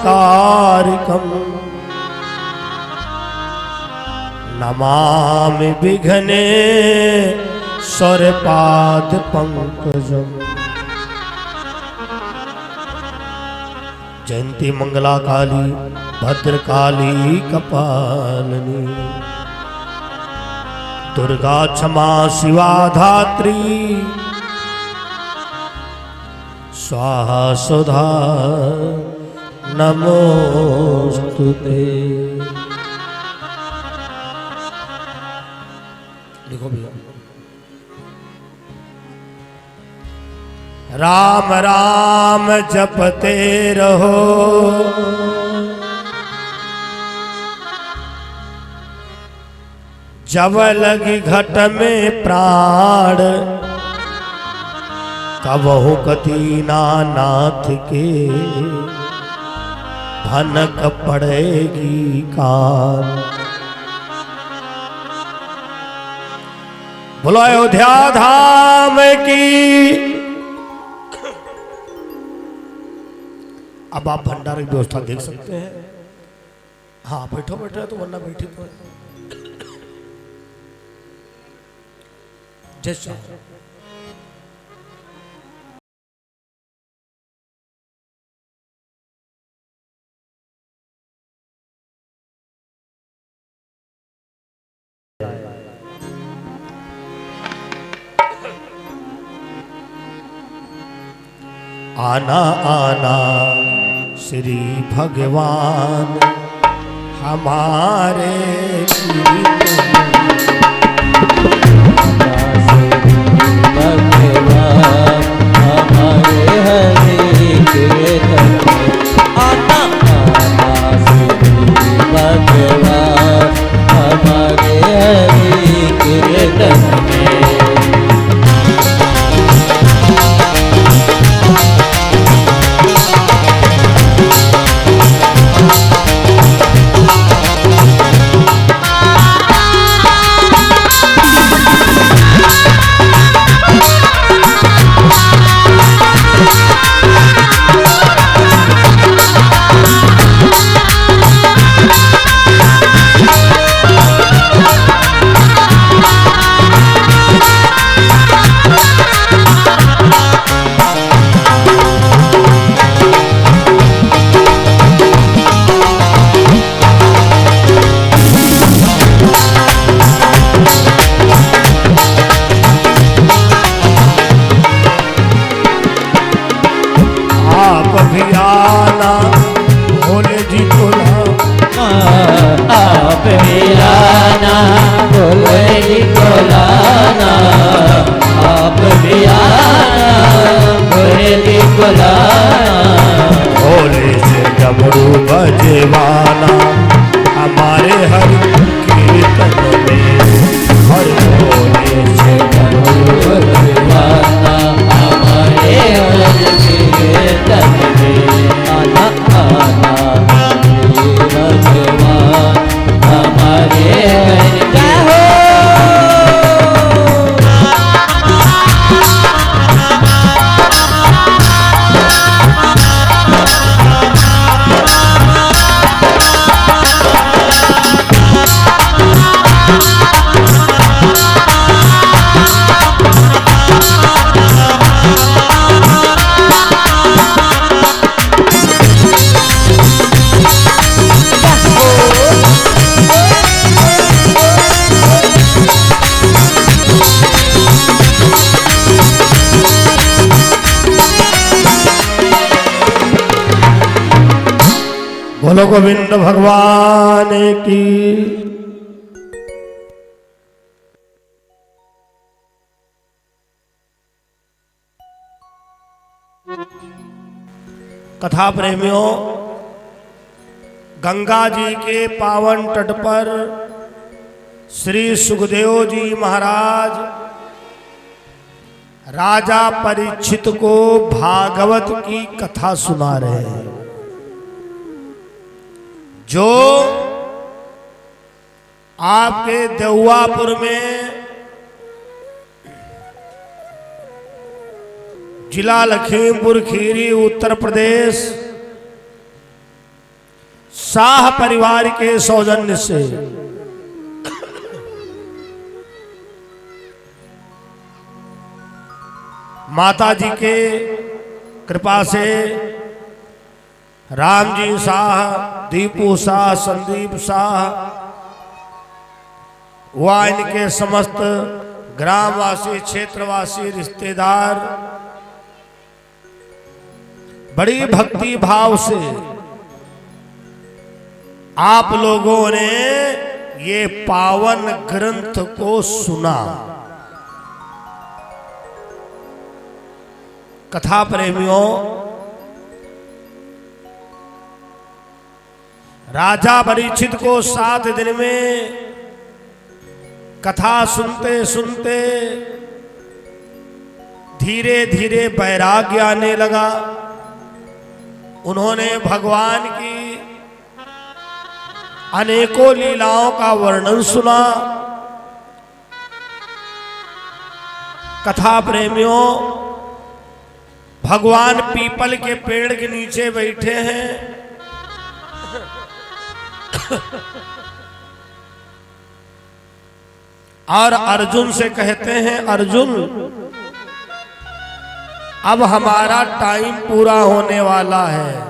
तारिकम नमामि विघ्ने स्वरपाद पंकजम। जयंती मंगला काली भद्रकाली कपालिनी दुर्गा क्षमा शिवा धात्री स्वाहा सुधा नमोस्तुते। लिखो भैया। राम राम जपते रहो जब लगी घट में प्राण कबहु कतीना नाथ के भनक पड़ेगी कान। बोलो अयोध्या धाम की। अब आप भंडारे की व्यवस्था देख सकते हैं। हाँ बैठो बैठो तो वरना बैठे तो जैसा आना आना श्री भगवान हमारे भगवान हमारे हरि कीर्तन आना आना श्री भगवान हमारे हरि कीर्तन में। भोले से डमरू बजवाना हमारे हर कीर्तन में। हर भोले से डमरू बजवाना हमारे हर कीर्तन में। आना आना भगवान हमारे हर बोलो गोविंद भगवान की। कथा प्रेमियों, गंगा जी के पावन तट पर श्री सुखदेव जी महाराज राजा परीक्षित को भागवत की कथा सुना रहे हैं, जो आपके देहुआपुर में जिला लखीमपुर खीरी उत्तर प्रदेश शाह परिवार के सौजन्य से माता जी के कृपा से राम जी शाह, दीपू शाह, संदीप शाह व इनके समस्त ग्रामवासी, क्षेत्रवासी, रिश्तेदार बड़ी भक्ति भाव से आप लोगों ने ये पावन ग्रंथ को सुना। कथा प्रेमियों, राजा परीक्षित को 7 दिन में कथा सुनते सुनते धीरे धीरे वैराग्य आने लगा। उन्होंने भगवान की अनेकों लीलाओं का वर्णन सुना। कथा प्रेमियों, भगवान पीपल के पेड़ के नीचे बैठे हैं। और अर्जुन से कहते हैं, अर्जुन अब हमारा टाइम पूरा होने वाला है।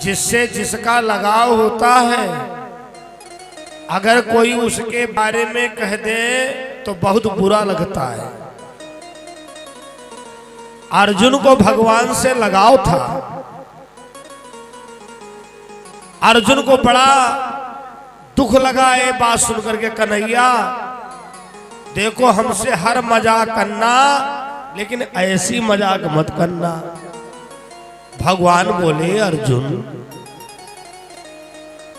जिससे जिसका लगाव होता है, अगर कोई उसके बारे में कह दे तो बहुत बुरा लगता है। अर्जुन को भगवान से लगाव था। अर्जुन को बड़ा दुख लगा ये बात सुनकर के, कन्हैया देखो हमसे हर मजाक करना, लेकिन ऐसी मजाक मत करना। भगवान बोले, अर्जुन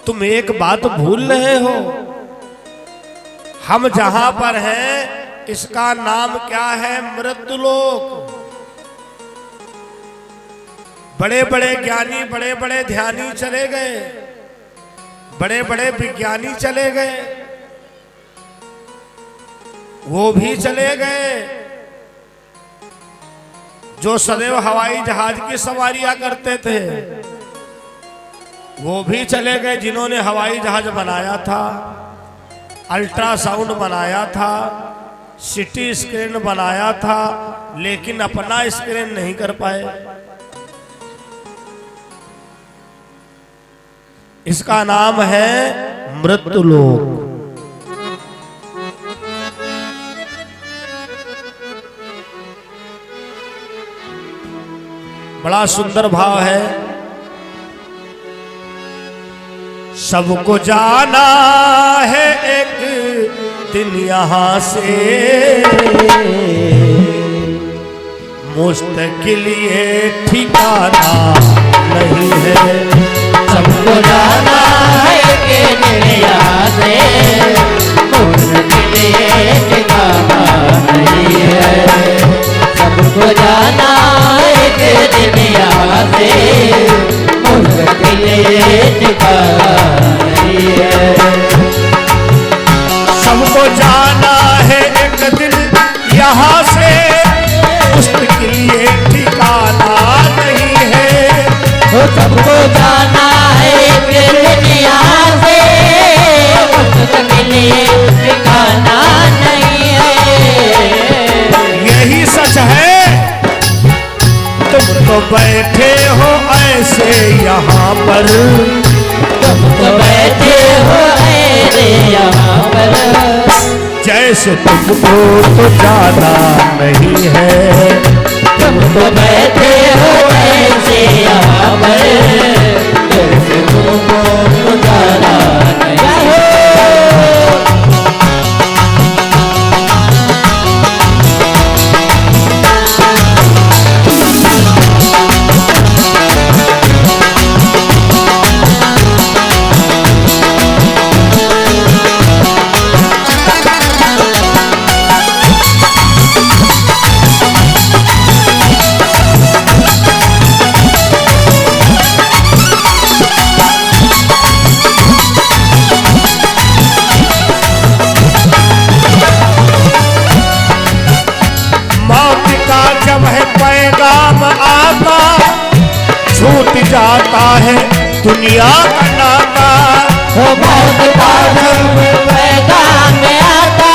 तुम एक बात भूल रहे हो, हम जहां पर हैं इसका नाम क्या है? मृत्युलोक। बड़े बड़े ज्ञानी, बड़े बड़े ध्यानी चले गए, बड़े बड़े विज्ञानी चले गए, वो भी चले गए। जो सदैव हवाई जहाज की सवारियां करते थे वो भी चले गए। जिन्होंने हवाई जहाज बनाया था, अल्ट्रासाउंड बनाया था, सिटी स्कैन बनाया था, लेकिन अपना स्कैन नहीं कर पाए। इसका नाम है मृत्युलोक। बड़ा सुंदर भाव है। सबको जाना है एक दिन यहाँ से, मुस्तकिल ये ठिकाना नहीं है। सबको जाना है कि दुनिया से, मुस्तकिल ये ठिकाना नहीं है। सबको जाना है कि दुनिया से, मुस्तकिल ये ठिकाना नहीं है। सबको जाना है एक दिन यहाँ से, मुस्तकिल ये ठिकाना नहीं है। सबको जाना है दुनिया से, मुस्तकिल ये ठिकाना नहीं है। यही सच है। तुम तो बैठे हो ऐसे यहाँ पर, तुम तो बैठे हो ऐसे यहाँ पर, जैसे तुमको तो जाना नहीं है। तुम तो बैठे हो ऐसे यहाँ पर, जैसे तुमको तो जाना नहीं है। पैगाम आता छूट जाता है दुनिया का नाता। हो मौत का जब पैगाम आता,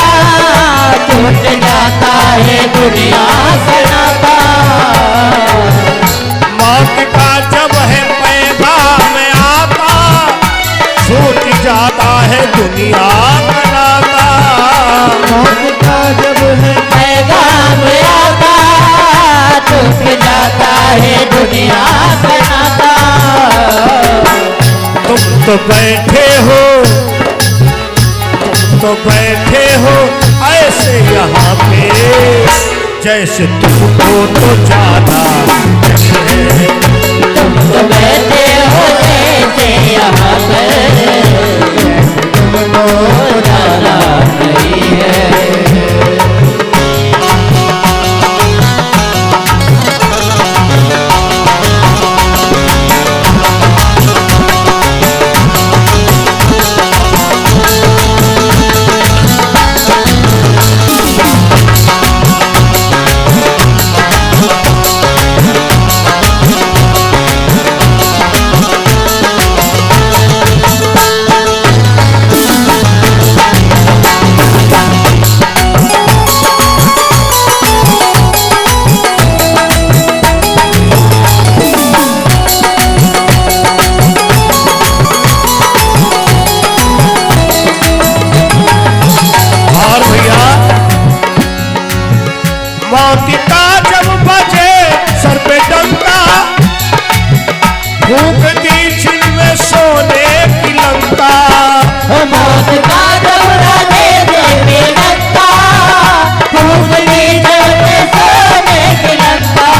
टूट जाता है दुनिया से नाता। मौत का जब है पैगाम आता, छूट जाता है दुनिया का नाता। मौत का जब है पैगाम आता, टूट जाता है दुनिया से नाता। तुम तो बैठे हो, तुम तो बैठे हो ऐसे यहाँ पे, जैसे तुमको तो ज्यादा है। तुम तो बैठे हो जैसे यहाँ पर, तुमको ज्यादा नहीं है। मौत का जब बजे सर पे डंका, फूंक दी छिन में सोने की लंका। मौत का जब बजे सर पे डंका, फूंक दी छिन में सोने की लंका।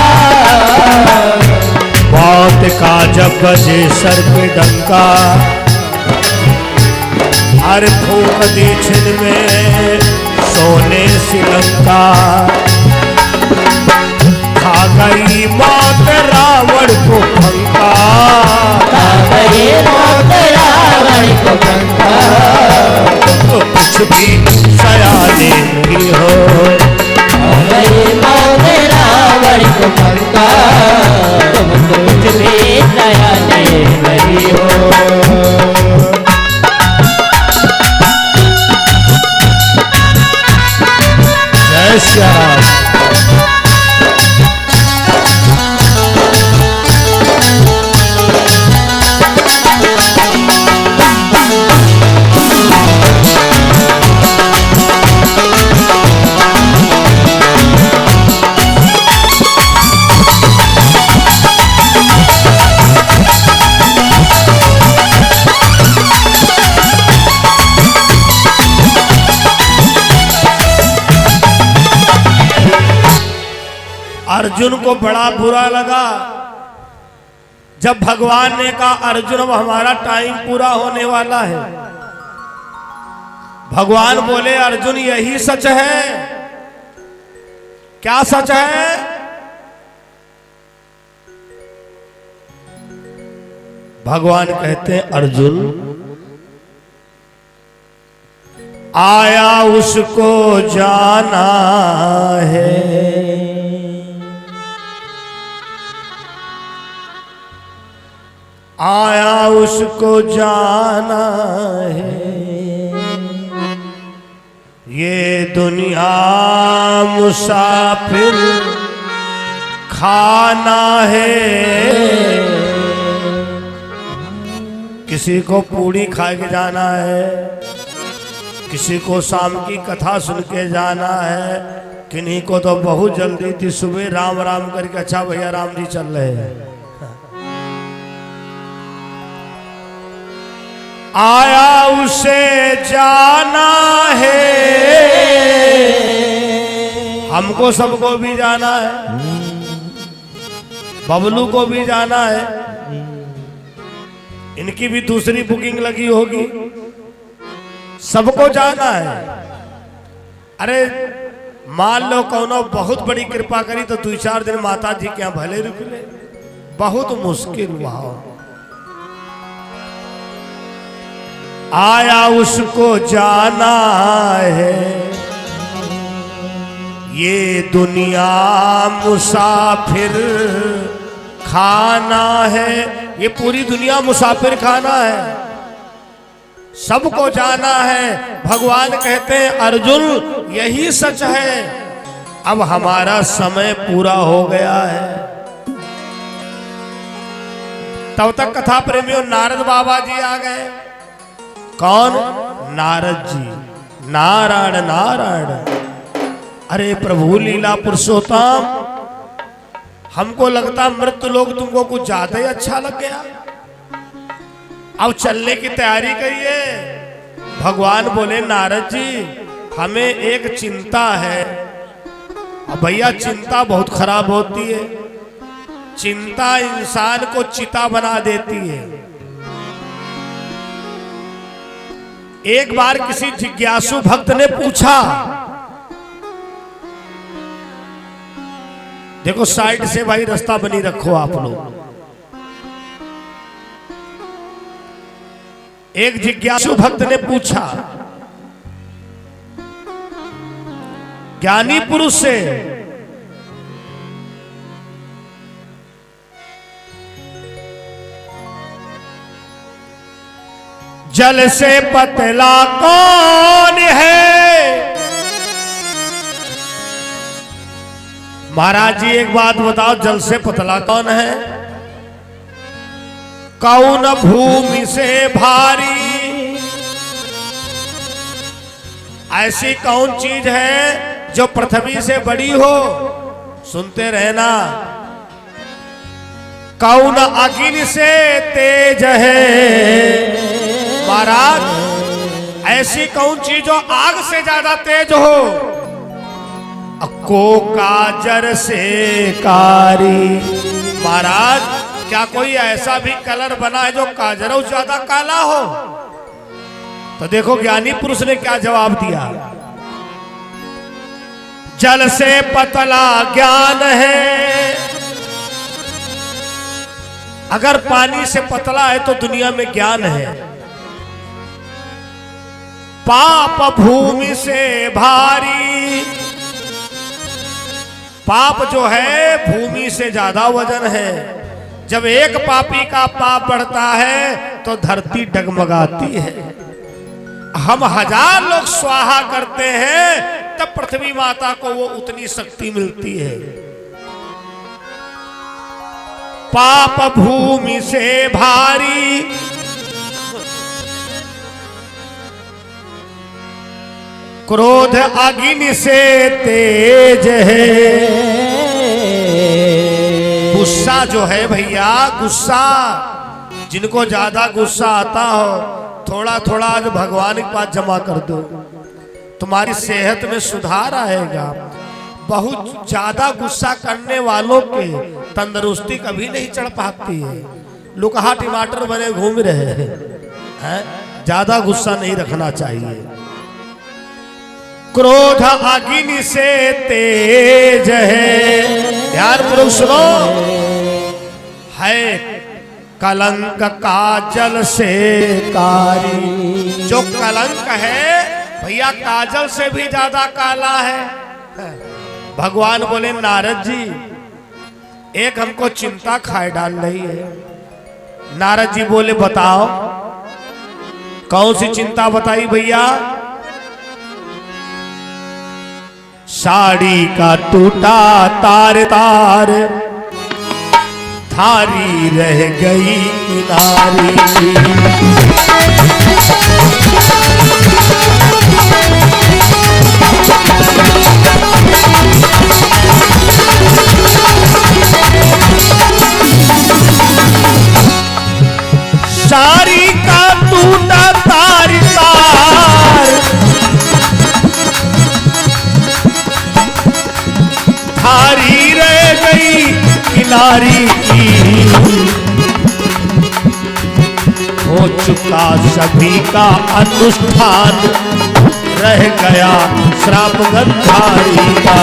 मौत का जब बजे सर पे डंका, अरे फूंक दी छिन में सोने सी लंका। खा गई मौत रावण को फंका, खा गई मौत रावण को फंका। तो कुछ भी सयाने की हो, खा गई मौत रावण को फंका। तुम तो कुछ भी सयाने नहीं हो। जय श्री राम। अर्जुन को बड़ा बुरा लगा जब भगवान ने कहा अर्जुन अब हमारा टाइम पूरा होने वाला है। भगवान बोले अर्जुन यही सच है। क्या सच है? भगवान कहते हैं अर्जुन आया उसको जाना है, आया उसको जाना है। ये दुनिया मुसाफिर खाना है। किसी को पूड़ी खा के जाना है, किसी को शाम की कथा सुन के जाना है, किन्हीं को तो बहुत जल्दी थी सुबह राम राम करके अच्छा भैया राम जी चल रहे हैं। आया उसे जाना है, हमको सबको भी जाना है, बबलू को भी जाना है, इनकी भी दूसरी बुकिंग लगी होगी, सबको जाना है। अरे मान लो कौनो बहुत बड़ी कृपा करी तो 2-4 दिन माता जी के यहाँ भले रुक ले, बहुत मुश्किल हुआ हो। आया उसको जाना है, ये दुनिया मुसाफिर खाना है, ये पूरी दुनिया मुसाफिर खाना है, सबको जाना है। भगवान कहते हैं अर्जुन यही सच है, अब हमारा समय पूरा हो गया है। तब तक कथा प्रेमियों नारद बाबा जी आ गए। कौन? नारद जी। नारायण नारायण। अरे प्रभु लीला पुरुषोत्तम, हमको लगता मृत्यु लोग तुमको कुछ ज्यादा ही अच्छा लग गया, अब चलने की तैयारी करिए। भगवान बोले नारद जी हमें एक चिंता है। अब भैया चिंता बहुत खराब होती है, चिंता इंसान को चिता बना देती है। एक बार किसी जिज्ञासु भक्त ने पूछा, देखो साइड से भाई रास्ता बनी रखो आप लोग। एक जिज्ञासु भक्त ने पूछा ज्ञानी पुरुष से, जल से पतला कौन है? महाराज जी एक बात बताओ, जल से पतला कौन है? कौन भूमि से भारी? ऐसी कौन चीज है जो पृथ्वी से बड़ी हो? सुनते रहना। कौन अग्नि से तेज है? महाराज ऐसी कौन चीज जो आग से ज्यादा तेज हो? को काजर से कारी। महाराज क्या कोई ऐसा भी कलर बना है जो काजरों ज्यादा काला हो? तो देखो ज्ञानी पुरुष ने क्या जवाब दिया, जल से पतला ज्ञान है। अगर पानी से पतला है तो दुनिया में ज्ञान है। पाप भूमि से भारी, पाप जो है भूमि से ज्यादा वजन है। जब एक पापी का पाप बढ़ता है तो धरती डगमगाती है। हम 1000 लोग स्वाहा करते हैं तब पृथ्वी माता को वो उतनी शक्ति मिलती है। पाप भूमि से भारी, क्रोध अग्नि से तेज है। गुस्सा जो है भैया, गुस्सा जिनको ज्यादा गुस्सा आता हो थोड़ा थोड़ा आज भगवान के पास जमा कर दो, तुम्हारी सेहत में सुधार आएगा। बहुत ज्यादा गुस्सा करने वालों के तंदुरुस्ती कभी नहीं चढ़ पाती है। लुकहा टमाटर बने घूम रहे हैं। ज्यादा गुस्सा नहीं रखना चाहिए। क्रोध अग्नि से तेज है। ध्यान पूर्वक सुनो, है कलंक काजल से कारी। जो कलंक है भैया काजल से भी ज्यादा काला है। भगवान बोले नारद जी एक हमको चिंता खाए डाल रही है। नारद जी बोले बताओ कौन सी चिंता बताई भैया? साड़ी का टूटा तार तार, थारी रह गई किनारी। साड़ी का टूटा तार तार, थारी रह गई किनारी की। हो चुका सभी का अनुष्ठान, रह गया श्राप गंधारी का।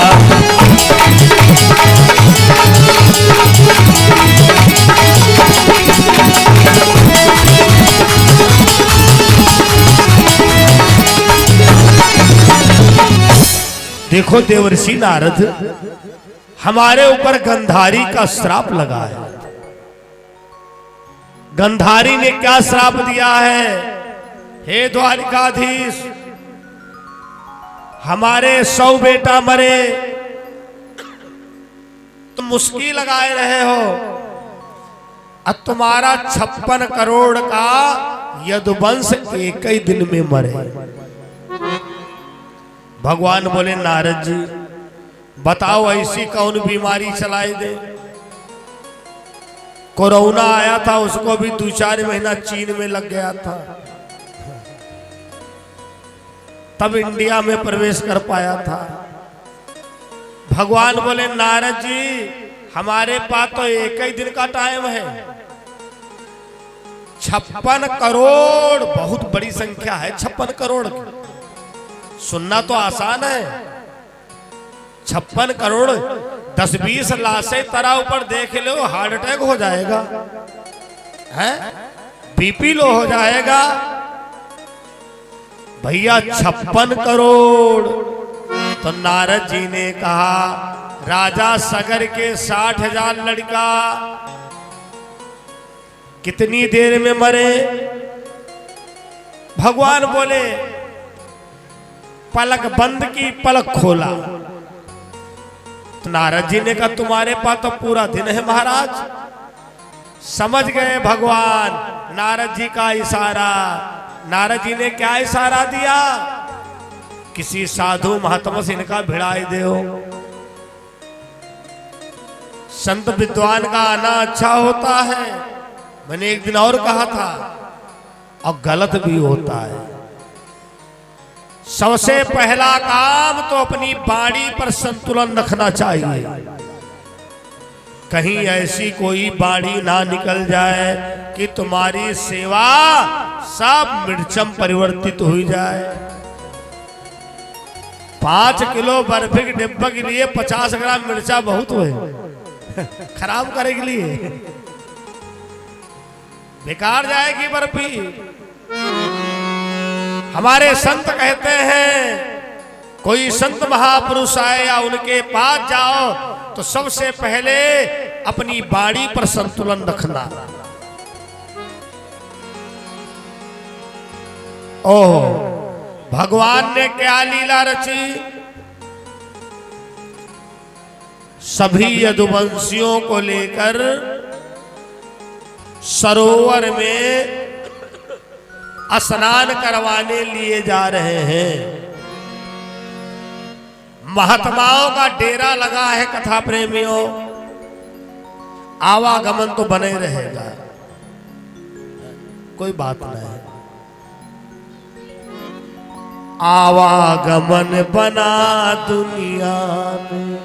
देखो देवर्षि नारद, हमारे ऊपर गंधारी का श्राप लगा है। गंधारी ने क्या श्राप दिया है, हे द्वारिकाधीश, हमारे 100 बेटा मरे, तुम मुस्की लगाए रहे हो, अब तुम्हारा 56 करोड़ का यदुवंश एक ही दिन में मरे। भगवान बोले नारद जी बताओ ऐसी कौन बीमारी चलाई दे। कोरोना आया था, उसको भी 2-4 महीना चीन में लग गया था, तब इंडिया में प्रवेश कर पाया था। भगवान बोले नारद जी हमारे पास तो एक ही दिन का टाइम है, 56 करोड़ बहुत बड़ी संख्या है। 56 करोड़ सुनना तो आसान है, 56 करोड़ 10-20 लाशें तरह ऊपर देख लो, हार्ट अटैक हो जाएगा, हैं? बीपी लो हो जाएगा भैया। 56 करोड़। तो नारद जी ने कहा राजा सगर के 60,000 लड़का कितनी देर में मरे। भगवान बोले पलक बंद की पलक खोला। तो नारद जी ने कहा तुम्हारे पास तो पूरा दिन है महाराज। समझ गए भगवान नारद जी का इशारा। नारद जी ने क्या इशारा दिया, किसी साधु महात्मा से इनका भिड़ाई दो। संत विद्वान का आना अच्छा होता है, मैंने एक दिन और कहा था, और गलत भी होता है। सबसे पहला काम तो अपनी वाणी पर संतुलन रखना चाहिए, कहीं ऐसी कोई वाणी ना निकल जाए कि तुम्हारी सेवा सब मिर्चम परिवर्तित हो जाए। 5 किलो बर्फी के डिब्बे के लिए 50 ग्राम मिर्चा बहुत है, खराब करे के लिए बेकार जाएगी बर्फी। हमारे संत कहते हैं कोई संत महापुरुष आए या उनके पास जाओ तो सबसे पहले अपनी वाणी पर संतुलन रखना। ओह भगवान ने क्या लीला रची, सभी यदुवंशियों को लेकर सरोवर में स्नान करवाने लिए जा रहे हैं। महात्माओं का डेरा लगा है, कथा प्रेमियों, आवागमन तो बने रहेगा, कोई बात नहीं। आवागमन बना दुनिया में।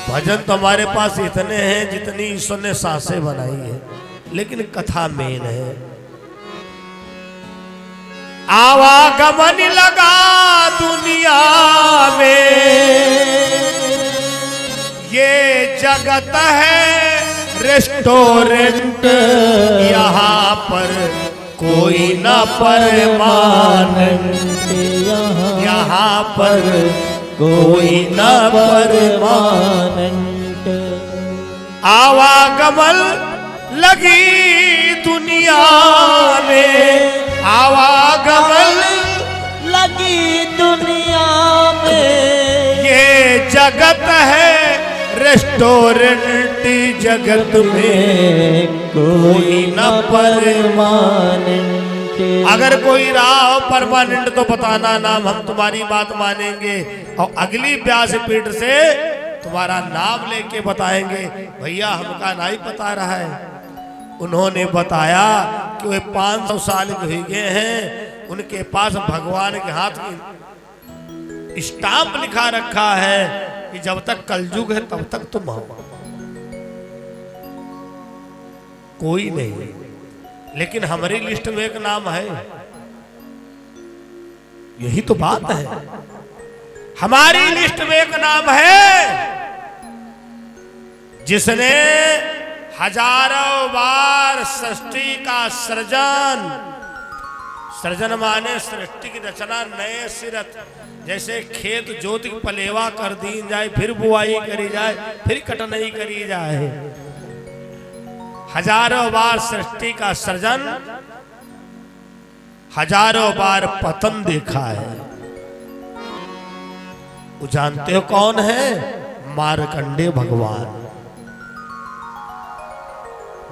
भजन तो हमारे पास इतने हैं जितनी ईश्वर ने सांसें बनाई है, लेकिन कथा मेन है। आवागमन लगा दुनिया में, ये जगत है रेस्टोरेंट, यहाँ पर कोई न परमानेंट, यहाँ पर कोई न परमानेंट। आवागमन लगी दुनिया में, आवागमन लगी दुनिया में, ये जगत है रेस्टोरेंट, जगत में कोई न परमानेंट। अगर कोई रहा परमानेंट तो बताना नाम, हम तुम्हारी बात मानेंगे और अगली व्यासपीठ से तुम्हारा नाम लेके बताएंगे। भैया हमका नहीं पता रहा है। उन्होंने बताया कि वे 500 साल के हो गए हैं, उनके पास भगवान के हाथ की स्टाम्प लिखा रखा है कि जब तक कलयुग है तब तक तुम हो, कोई नहीं। लेकिन हमारी लिस्ट में एक नाम है, यही तो बात है। हमारी लिस्ट में एक नाम है जिसने हजारों बार सृष्टि का सृजन, सृजन माने सृष्टि की रचना, नए सिरत, जैसे खेत जोत पलेवा कर दी जाए, फिर बुआई करी जाए, फिर कटनाई करी जाए। हजारों बार सृष्टि का सृजन, हजारों बार पतन देखा है। वो जानते हो कौन है? मार्कंडेय भगवान।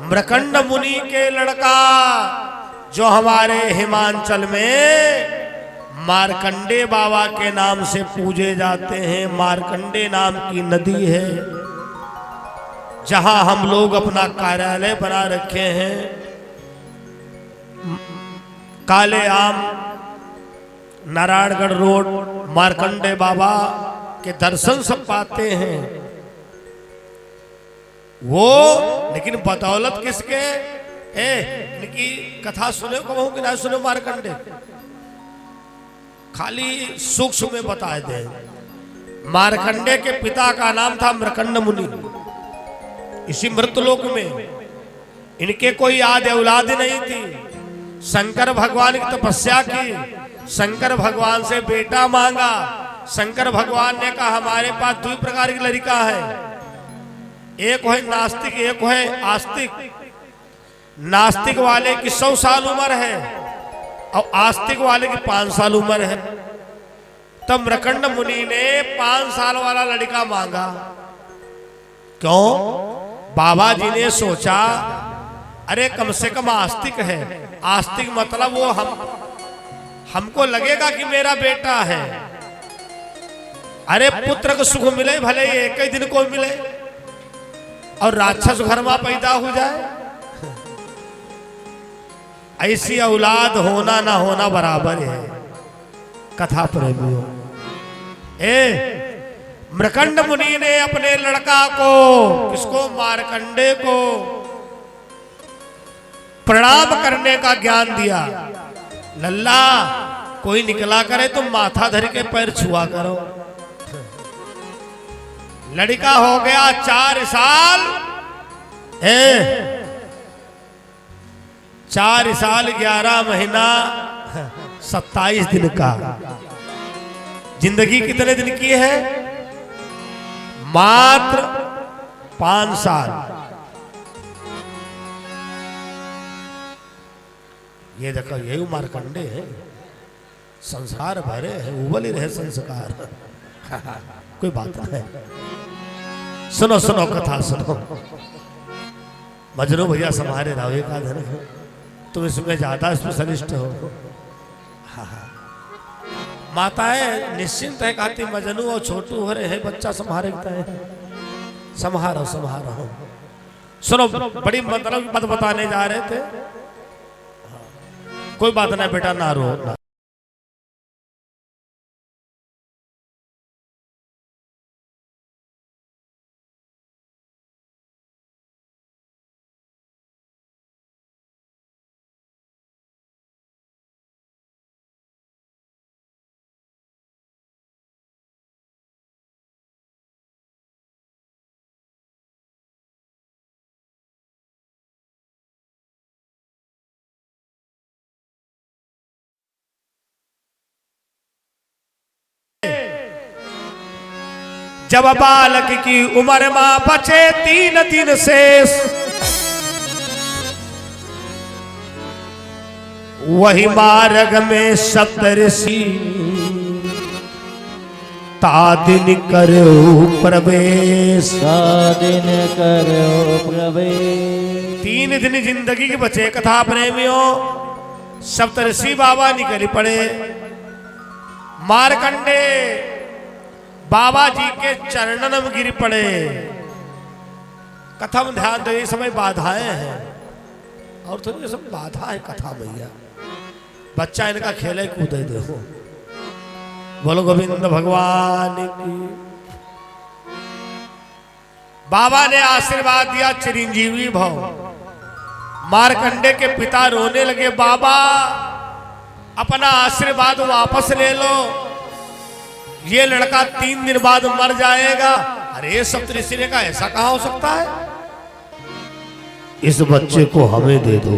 मृकंड मुनि के लड़का जो हमारे हिमांचल में मार्कंडेय बाबा के नाम से पूजे जाते हैं। मार्कंडेय नाम की नदी है जहां हम लोग अपना कार्यालय बना रखे हैं। काले आम नारायणगढ़ रोड मार्कंडेय बाबा के दर्शन सब पाते हैं वो। लेकिन बदौलत किसके? इनकी कथा सुने कहूं कि ना सुने? मार्कंडेय खाली सूक्ष्म में बताए दे। मार्कंडेय के पिता का नाम था मृकंड मुनि। इसी मृतलोक में इनके कोई आदि औलाद नहीं थी। शंकर भगवान की तपस्या की, शंकर भगवान से बेटा मांगा। शंकर भगवान ने कहा हमारे पास दो प्रकार की लड़का है, एक है नास्तिक, एक है आस्तिक। नास्तिक वाले की 100 साल उम्र है और आस्तिक वाले की 5 साल उम्र है। तब मृकंड मुनि ने 5 साल वाला लड़का मांगा। क्यों? बाबा जी ने सोचा अरे कम से कम आस्तिक है। आस्तिक मतलब वो हमको लगेगा कि मेरा बेटा है। अरे पुत्र को सुख मिले भले ही एक ही दिन को मिले और राक्षस घर में पैदा हो जाए। ऐसी औलाद होना ना होना बराबर है। कथा प्रेमियों, मृकंड मुनि ने अपने लड़का को, किसको? मार्कंडेय को प्रणाम करने का ज्ञान दिया। लल्ला कोई निकला करे तो माथा धर के पैर छुआ करो। लड़का हो गया 4 साल, 4 साल 11 महीना 27 दिन का। जिंदगी कितने दिन की है? मात्र 5 साल। ये देखो यही मार्कंडेय है। संसार भरे है, उबल ही रहे संस्कार। कोई बात नहीं। सुनो सुनो कथा सुनो। मजनू भैया संभारे रावे का धन, तुम इसमें ज्यादा स्पेशलिस्ट हो। माताएं निश्चिंत है, कहती मजनू और छोटू हो रहे हैं, बच्चा संभारता है। संभारो संभारो। सुनो, बड़ी मतलब की बात बताने जा रहे थे। कोई बात नहीं बेटा, ना रो ना। जब बालक की उम्र मां बचे 3 दिन शेष, वही मार्ग में सप्तऋषि तादिन करो प्रवेश। तादिन करो प्रवेश। 3 दिन जिंदगी के बचे कथा प्रेमियों। सप्तऋषि बाबा निकल पड़े। मार्कंडेय बाबा जी के चरणन में गिर पड़े। कथा में ध्यान दो, ये समय बाधाएं हैं और तो ये सब बाधा है कथा भैया। बच्चा इनका खेले कूदे देखो। बोलो गोविंद भगवान की। बाबा ने आशीर्वाद दिया चिरंजीवी भव। मार्कंडेय के पिता रोने लगे, बाबा अपना आशीर्वाद वापस ले लो, ये लड़का 3 दिन बाद मर जाएगा। अरे सप्तऋषि ने कहा ऐसा कहां हो सकता है? इस बच्चे को हमें दे दो,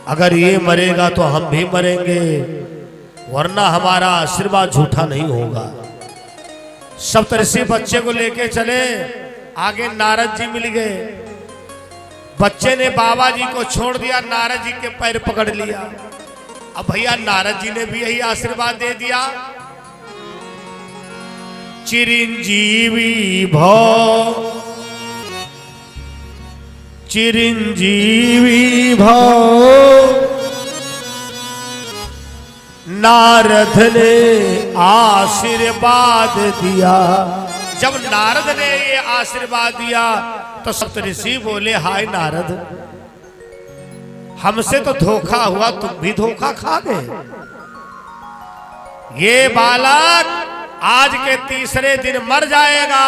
अगर ये मरेगा तो हम भी मरेंगे, वरना हमारा आशीर्वाद झूठा नहीं होगा। सप्तऋषि बच्चे को लेके चले। आगे नारद जी मिल गए। बच्चे ने बाबा जी को छोड़ दिया, नारद जी के पैर पकड़ लिया। अब भैया नारद जी ने भी यही आशीर्वाद दे दिया, चिरंजीवी भव, चिरंजीवी भव। नारद ने आशीर्वाद दिया। जब नारद ने ये आशीर्वाद दिया तो सप्तऋषि बोले, हाय नारद, हमसे तो धोखा हुआ, तुम भी धोखा खा गए। ये बालक आज के तीसरे दिन मर जाएगा।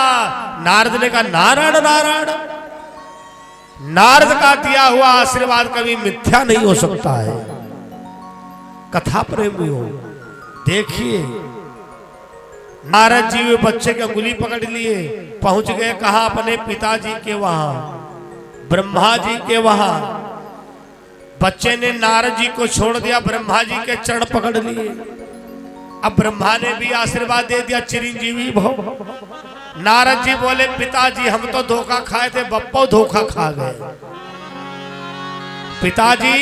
नारद ने कहा, नारायण नारायण, नारद का दिया हुआ आशीर्वाद कभी मिथ्या नहीं हो सकता है। कथा प्रेमियों देखिए, नारद जी बच्चे की अंगुली पकड़ लिए, पहुंच गए कहा, अपने पिताजी के वहां, ब्रह्मा जी के वहां। बच्चे ने नारद जी को छोड़ दिया, ब्रह्मा जी के चरण पकड़ लिए। अब ब्रह्मा ने भी आशीर्वाद दे दिया, चिरंजीवी भव। नारद जी बोले, पिताजी हम तो धोखा खाए थे, बप्पो धोखा खा गए। पिताजी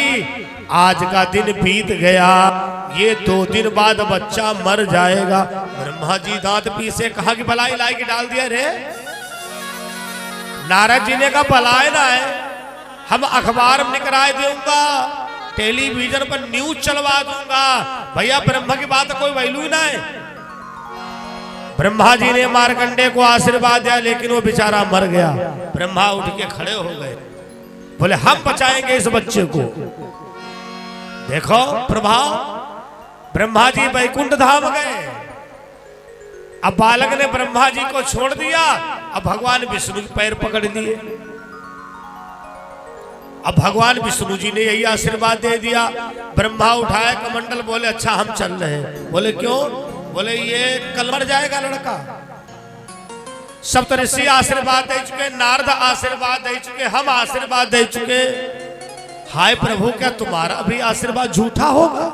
आज का दिन बीत गया, ये 2 दिन बाद बच्चा मर जाएगा। ब्रह्मा जी दांत पीसे, कहा कि बलाई लाई के डाल दिया रे। नारद जी ने कहा, बलाए ना है, हम अखबार में निकराए दूंगा, टेलीविजन पर न्यूज चलवा दूंगा। भैया ब्रह्मा की बात कोई वैल्यू ही ना है। ब्रह्मा जी ने मार्कंडे को आशीर्वाद दिया, लेकिन वो बेचारा मर गया। ब्रह्मा उठ के खड़े हो गए, बोले हम बचाएंगे इस बच्चे को। देखो प्रभाव, ब्रह्मा जी वैकुंठ धाम गए। अब बालक ने ब्रह्मा जी को छोड़ दिया, अब भगवान विष्णु के पैर पकड़ लिए। अब भगवान विष्णु जी ने यही आशीर्वाद दे दिया। ब्रह्मा उठाया कमंडल, बोले अच्छा हम चल रहे हैं। बोले क्यों? बोले ये कल मर जाएगा लड़का। सप्तऋषि आशीर्वाद दे चुके, नारद आशीर्वाद दे चुके, हम आशीर्वाद दे चुके। हाय प्रभु, क्या तुम्हारा भी आशीर्वाद झूठा होगा?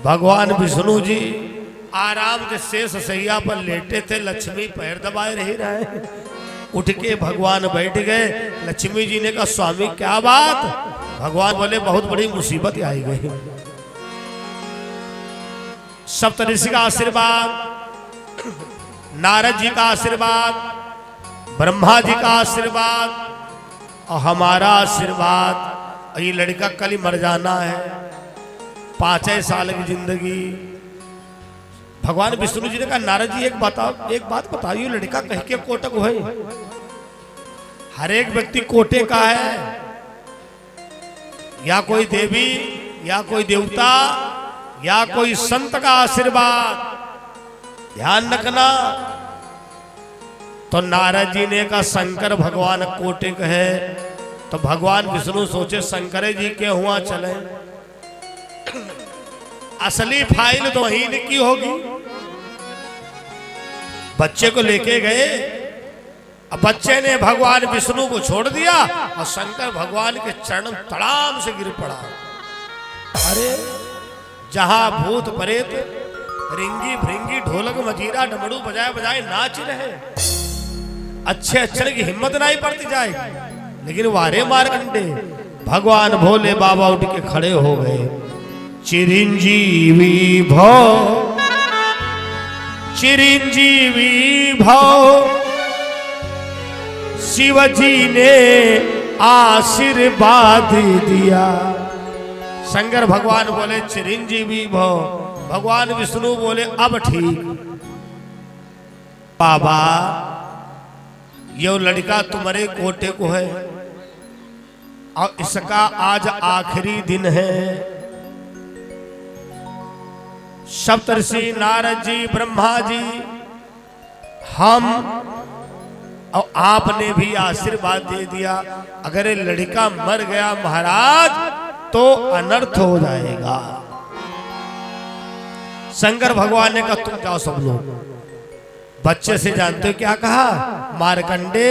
भगवान विष्णु जी आराम से शेष सैया पर लेटे थे, लक्ष्मी पैर दबाए रही रहे। उठ के भगवान बैठ गए। लक्ष्मी जी ने कहा, स्वामी क्या बात? भगवान बोले, बहुत बड़ी मुसीबत आई गई। सप्तऋषि का आशीर्वाद, नारद जी का आशीर्वाद, ब्रह्मा जी का आशीर्वाद और हमारा आशीर्वाद। ये लड़का कल ही मर जाना है, 5 साल की जिंदगी। भगवान विष्णु जी ने कहा, नारद जी एक बात बताइए, लड़का कह के कोटक है? हर एक व्यक्ति कोटे का है, या कोई देवी, या कोई देवता, या कोई संत का आशीर्वाद, ध्यान रखना। तो नारद जी ने कहा, शंकर भगवान कोटिक है। तो भगवान विष्णु सोचे, शंकर जी के हुआ चले, असली फाइल तो वहीं की होगी। बच्चे को लेके गए। अब बच्चे ने भगवान विष्णु को छोड़ दिया और शंकर भगवान के चरण तड़ाम से गिर पड़ा। अरे जहां भूत प्रेत रिंगी भृंगी ढोलक मजीरा डमरू बजाए बजाए नाच रहे, अच्छे अच्छे की हिम्मत नहीं पड़ती जाएगी। लेकिन वारे मारकंडे, भगवान भोले बाबा उठ के खड़े हो गए। चिरंजीवी भव, चिरंजीवी भव, शिव जी ने आशीर्वाद दिया। शंकर भगवान बोले, चिरंजीवी भव। भगवान विष्णु बोले, अब ठीक। बाबा ये लड़का तुम्हारे कोटे को है और इसका आज आखिरी दिन है। सप्तऋषि नारद जी, ब्रह्मा जी, हम और आपने भी आशीर्वाद दे दिया, अगर ये लड़का मर गया महाराज तो अनर्थ हो जाएगा। शंकर भगवान ने कहा, तुम जाओ सब लोग। बच्चे से जानते हो क्या कहा? मारकंडे,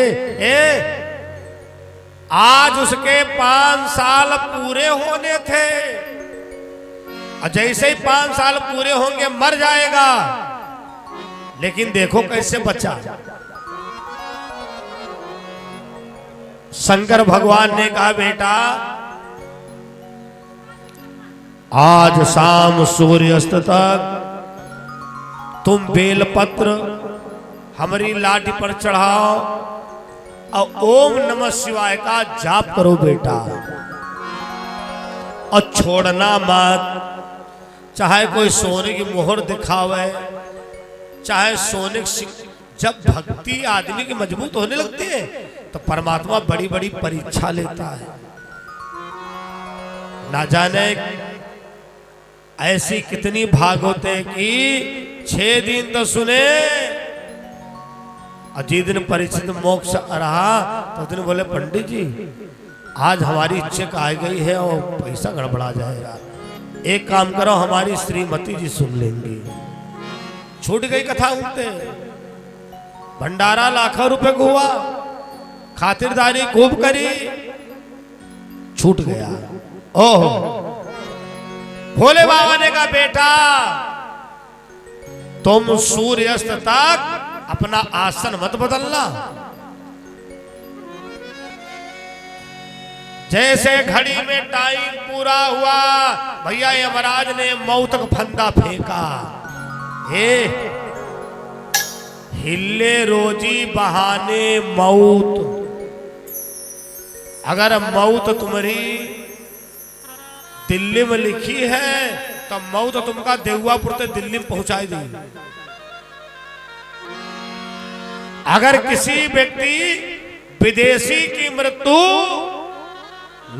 आज उसके 5 साल पूरे होने थे और जैसे ही 5 साल पूरे होंगे मर जाएगा। लेकिन देखो कैसे बचा। शंकर भगवान ने कहा बेटा आज शाम सूर्यास्त तक तुम बेलपत्र हमारी लाठी पर चढ़ाओ और ओम नमः शिवाय का जाप करो बेटा, और छोड़ना मत। चाहे कोई सोने की मोहर दिखावे, चाहे सोने की, जब भक्ति आदमी की मजबूत होने लगती है तो परमात्मा बड़ी बड़ी परीक्षा लेता है। ना जाने ऐसी कितनी भागवत है कि 6 दिन तो सुने, और जिस दिन परीक्षित मोक्ष रहा तो दिन बोले पंडित जी आज हमारी चेक आ गई है और पैसा गड़बड़ा जाएगा, एक काम करो हमारी श्रीमती जी सुन लेंगी। छूट गई कथा उनते, भंडारा लाखों रुपए को हुआ, खातिरदारी खूब करी, छूट गया। ओहो, भोले बाबा ने कहा बेटा तुम सूर्यास्त तक अपना आसन मत बदलना। जैसे घड़ी में टाइम पूरा हुआ भैया यमराज ने मौत का फंदा फेंका। हिले रोजी बहाने मौत, अगर मौत तुम्हारी दिल्ली में लिखी है तो मौत तुमका देहुआपुर से दिल्ली में पहुंचाई दी। अगर किसी व्यक्ति विदेशी की मृत्यु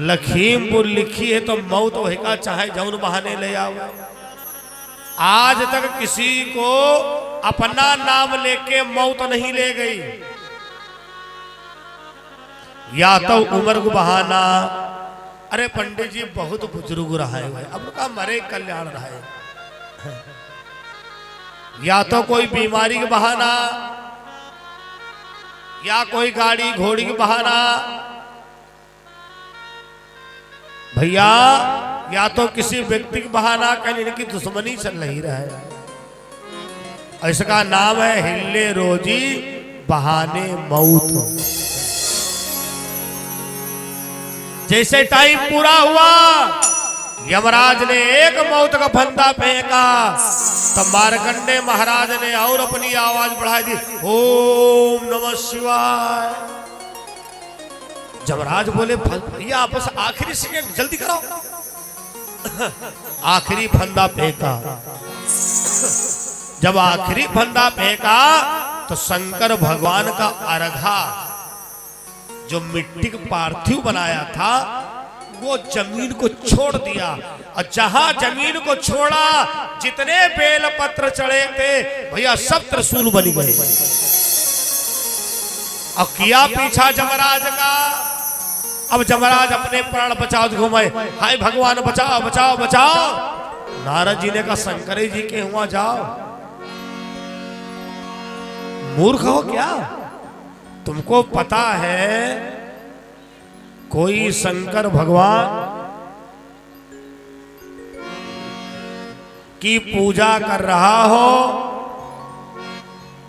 लखीमपुर लिखी है तो मौत वही का चाहे जौन बहाने ले आओ। आज तक किसी को अपना नाम लेके मौत नहीं ले गई, या तो उम्र को बहाना, अरे पंडित जी बहुत बुजुर्ग रहा है अब का मरे कल्याण रहा है, या तो कोई बीमारी का बहाना, या कोई गाड़ी घोड़ी का बहाना भैया, या तो किसी व्यक्ति का बहाना, कहीं इनकी दुश्मनी चल रही रहे। इसका नाम है हिले रोजी बहाने मौत। जैसे टाइम पूरा हुआ यमराज ने एक मौत का फंदा फेंका तो मार्कंडे महाराज ने और अपनी आवाज बढ़ाई दी, ओम नमः शिवाय। यमराज बोले भैया बस आखिरी सेकंड जल्दी करो। आखिरी फंदा फेंका। जब आखिरी फंदा फेंका तो शंकर भगवान का अर्घा जो मिट्टी का पार्थिव बनाया था वो जमीन को छोड़ दिया, और जहां जमीन को छोड़ा जितने बेलपत्र चढ़े थे भैया सब त्रिशूल बन गए। और किया पीछा यमराज का। अब यमराज अपने प्राण बचाओ घुमाए, हाय भगवान बचाओ बचाओ बचाओ। नारद जी ने कहा शंकर जी के हुआ जाओ, मूर्ख हो क्या? तुमको पता है कोई शंकर भगवान की पूजा कर रहा हो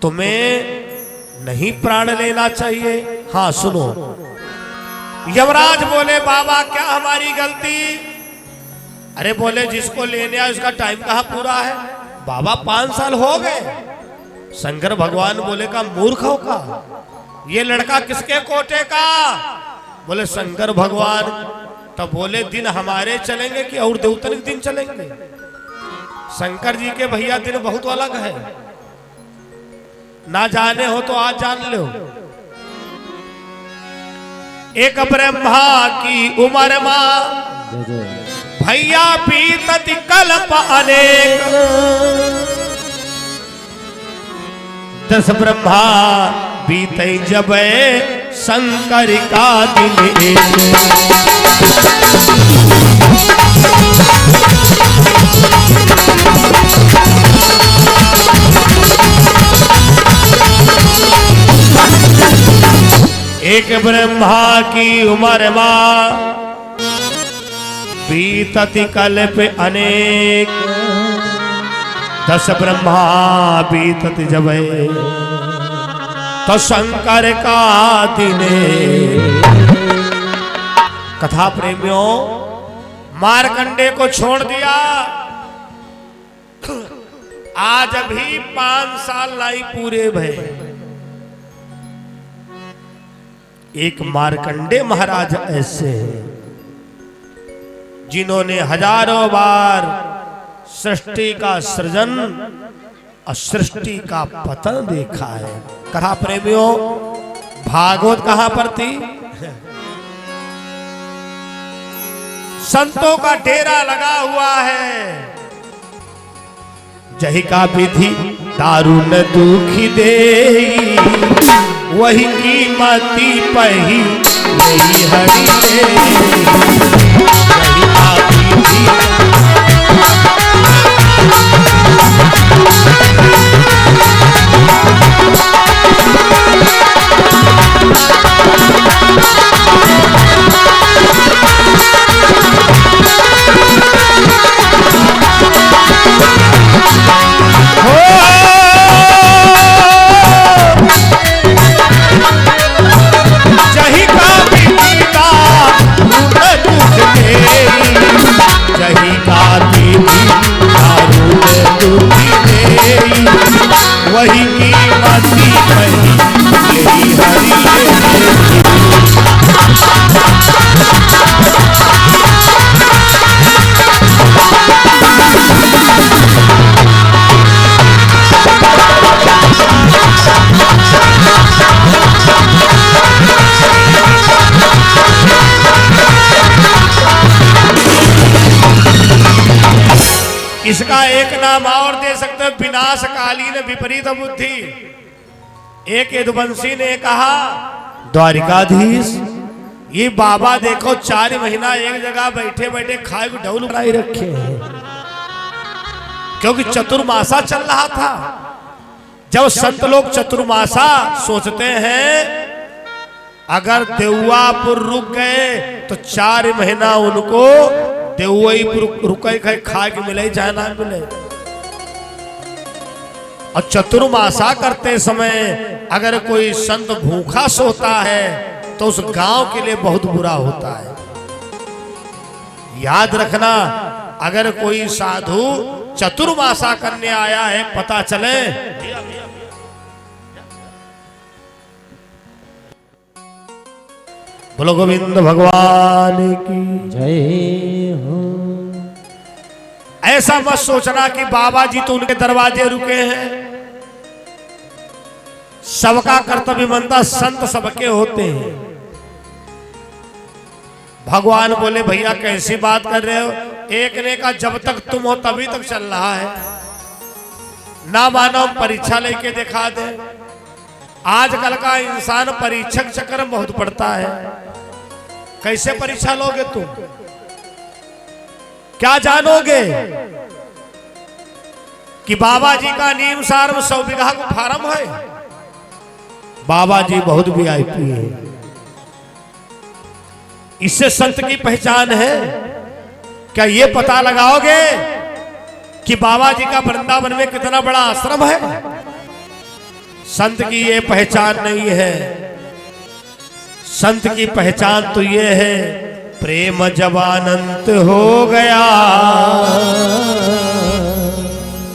तुम्हें नहीं प्राण लेना चाहिए? हाँ सुनो। यमराज बोले बाबा क्या हमारी गलती? अरे बोले जिसको लेने आए उसका टाइम कहाँ पूरा है? बाबा 5 साल हो गए। शंकर भगवान बोले का मूर्ख हो का, ये लड़का किसके कोटे का? बोले शंकर भगवान। तब बोले दिन हमारे चलेंगे कि और देवतन के दिन चलेंगे? शंकर जी के भैया दिन बहुत अलग है, ना जाने हो तो आज जान लो। एक ब्रह्मा की उम्र मां भैया बीतति कल्प अनेक, 10 ब्रह्मा बीते जब शंकर का दिन एक ब्रह्मा की उम्र मां बीतति कल्प अनेक, 10 ब्रह्मा बीतति जब तो शंकर का दिन कथा प्रेमियों, मार्कंडे को छोड़ दिया, आज अभी 5 साल नहीं पूरे भय। एक मार्कंडे महाराज ऐसे हैं जिन्होंने हजारों बार सृष्टि का सृजन और सृष्टि का पतन देखा है। कथा प्रेमियों, भागवत कहां पर थी? संतों का डेरा लगा हुआ है। जही का विधि दारुण दुखी दे, वही कीमती पही नहीं हरि दे। जही का विधि वही कीमती पही यही हरि इसका एक नाम और दे सकते हो, विनाशकालीन विपरीत बुद्धि। एक यदुवंशी ने कहा, द्वारिकाधीश ये बाबा देखो 4 महीना एक जगह बैठे बैठे खाए को ढोल बनाई रखे हैं, क्योंकि चतुर्मासा चल रहा था। जब संत लोग चतुर्मासा सोचते हैं, अगर देवापुर रुक गए तो 4 महीना उनको देवईपुर रुके खा के मिले चाहे ना मिले। और चतुर्मासा करते समय अगर कोई संत भूखा सोता है तो उस गांव के लिए बहुत बुरा होता है। याद रखना, अगर कोई साधु चतुर्मासा करने आया है, पता चले बोलो गोविंद भगवान की जय हो। ऐसा मत सोचना कि बाबा जी तो उनके दरवाजे रुके हैं। सबका कर्तव्य बनता, संत सबके होते हैं। भगवान बोले, भैया कैसी बात कर रहे हो? एक ने कहा, जब तक तुम हो तभी तक चल रहा है, ना मानो परीक्षा लेके दिखा दे। आजकल का इंसान परीक्षक चक्कर में बहुत पड़ता है। कैसे परीक्षा लोगे तुम? क्या जानोगे कि बाबा जी का नीम सार में 100 बीघा को फार्म है? बाबा जी बहुत वीआईपी है। इससे संत की पहचान है। क्या ये पता लगाओगे कि बाबा जी का वृंदावन में कितना बड़ा आश्रम है? संत की ये पहचान नहीं है। संत की पहचान तो ये है, प्रेम जब अनंत हो गया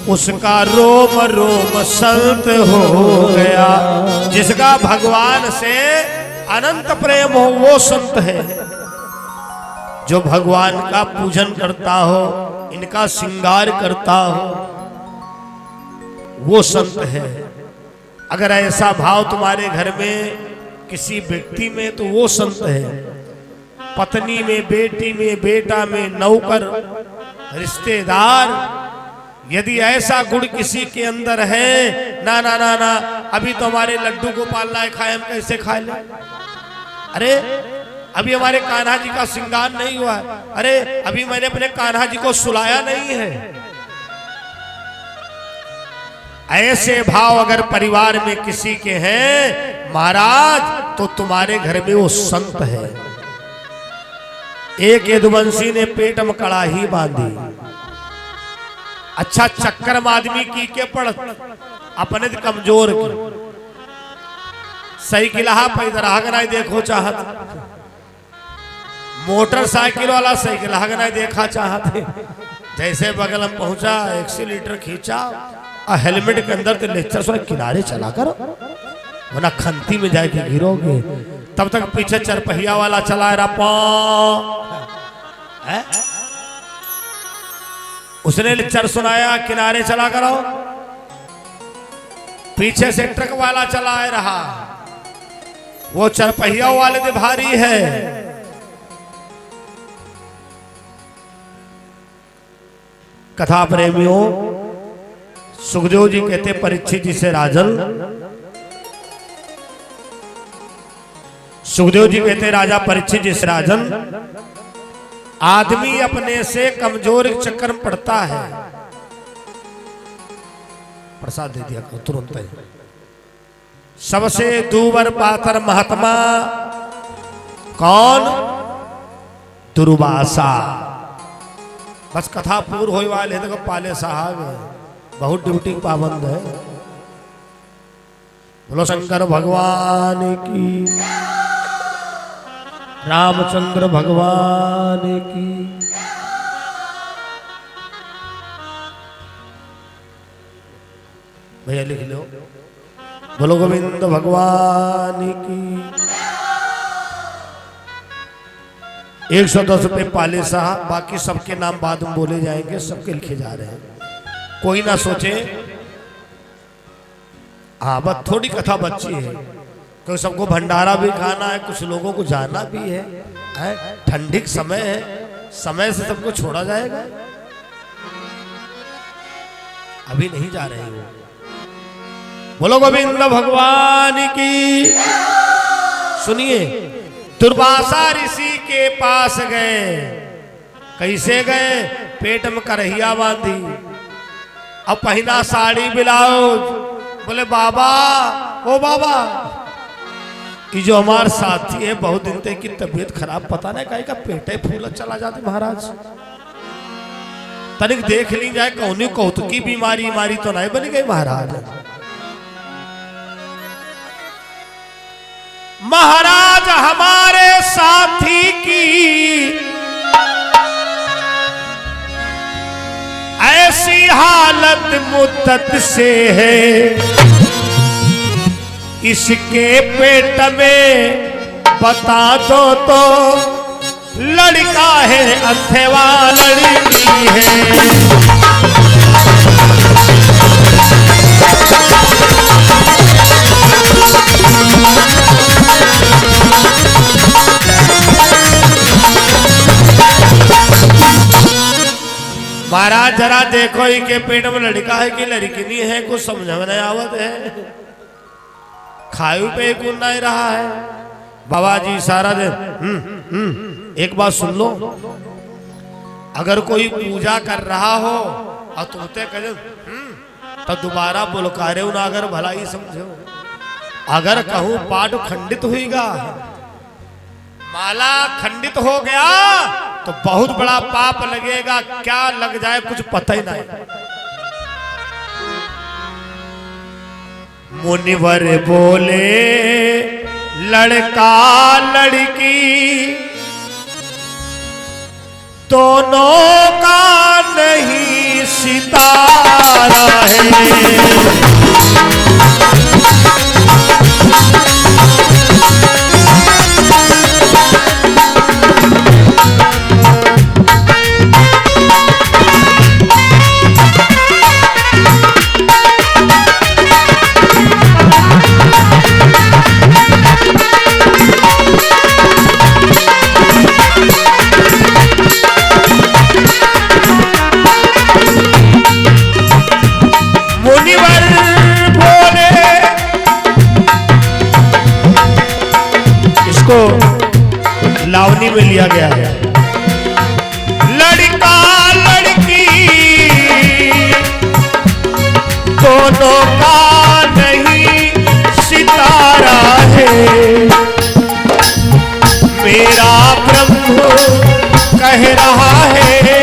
उसका रोम रोम संत हो गया। जिसका भगवान से अनंत प्रेम हो वो संत है। जो भगवान का पूजन करता हो, इनका श्रृंगार करता हो, वो संत है। अगर ऐसा भाव तुम्हारे घर में किसी व्यक्ति में, तो वो संत है। पत्नी में, बेटी में, बेटा में, नौकर, रिश्तेदार, यदि ऐसा गुण किसी के अंदर है, ना ना ना ना, अभी तो हमारे लड्डू को पालना है, खाए हम कैसे खा ले? अरे अभी हमारे कान्हा जी का श्रृंगार नहीं हुआ है, अरे अभी मैंने अपने कान्हा जी को सुलाया नहीं है। ऐसे भाव अगर परिवार में किसी के हैं महाराज, तो तुम्हारे घर में वो संत है। एक यदुवंशी ने पेट में कड़ाही बांधी। अच्छा चक्कर में आदमी की के पड़, अपने कमजोर की सही किला पैदराह नहीं देखो चाहत। मोटरसाइकिल वाला साइकिल हग नहीं देखा चाहते, जैसे बगल में पहुंचा एक्सीलेटर खींचा और हेलमेट के अंदर तो लेक्चर सुना किनारे चला करो वरना खंती में जाके गिरोगे। तब तक पीछे चरपहिया वाला चला रहा, उसने लेक्चर सुनाया किनारे चला करो, पीछे से ट्रक वाला चला रहा, वो चरपहिया वाले से भारी है। कथा प्रेमियों, सुखदेव जी कहते परीक्षित जी से राजन, सुखदेव जी कहते राजा परीक्षित जी से राजन, आदमी अपने से कमजोर के चक्कर में पड़ता है। प्रसाद दे दिया तुरंत ही। सबसे दूबर पातर महात्मा कौन? दुर्वासा। बस कथा पूर्ण होने वाले है, देखो पाले साहब बहुत ड्यूटी पाबंद है। बोलो शंकर भगवान की, रामचंद्र भगवान की। भैया लिख लो, बोलो गोविंद भगवान की। 110 रुपये पाले साहब, बाकी सबके नाम बाद में बोले जाएंगे, सबके लिखे जा रहे हैं, कोई ना सोचे। हाँ बस थोड़ी कथा बच्ची है, क्योंकि सबको भंडारा भी खाना है, कुछ लोगों को जाना भी है, ठंडी समय है, समय से सबको छोड़ा जाएगा। अभी नहीं जा रहे हो। बोलो गोविंद भगवान की। सुनिए, दुर्वासा ऋषि के पास गए। कैसे गए? पेट में करहिया बांधी, अब पहना साड़ी ब्लाउज। बोले बाबा, ओ बाबा, ये जो हमारे साथी है बहुत दिन तक की तबीयत खराब, पता नहीं कहीं का पेटे फूल चला जाते महाराज, तनिक देख ली जाए कौनी कौतुकी बीमारी मारी तो नहीं बन गई महाराज। महाराज हमारे साथी की ऐसी हालत मुद्दत से है, इसके पेट में बता दो तो लड़का है अथवा लड़की है। महाराज जरा देखो ही के पेट में लड़का है कि लड़की नहीं है, कुछ समझ में नहीं आवत है, खायु पे कुल नहीं रहा है। बाबा जी सारा दिन एक बात सुन लो, अगर कोई पूजा कर रहा हो और तुमते कहे तो दोबारा बुलकारे ना, अगर भला ही समझो। अगर कहूं पाठ खंडित हुईगा, माला खंडित हो गया तो बहुत बड़ा पाप लगेगा, क्या लग जाए कुछ पता ही नहीं। मुनिवर बोले लड़का लड़की दोनों का नहीं सितारा है। लावनी में लिया गया है। लड़का लड़की दोनों का नहीं सितारा है, मेरा प्रभु कह रहा है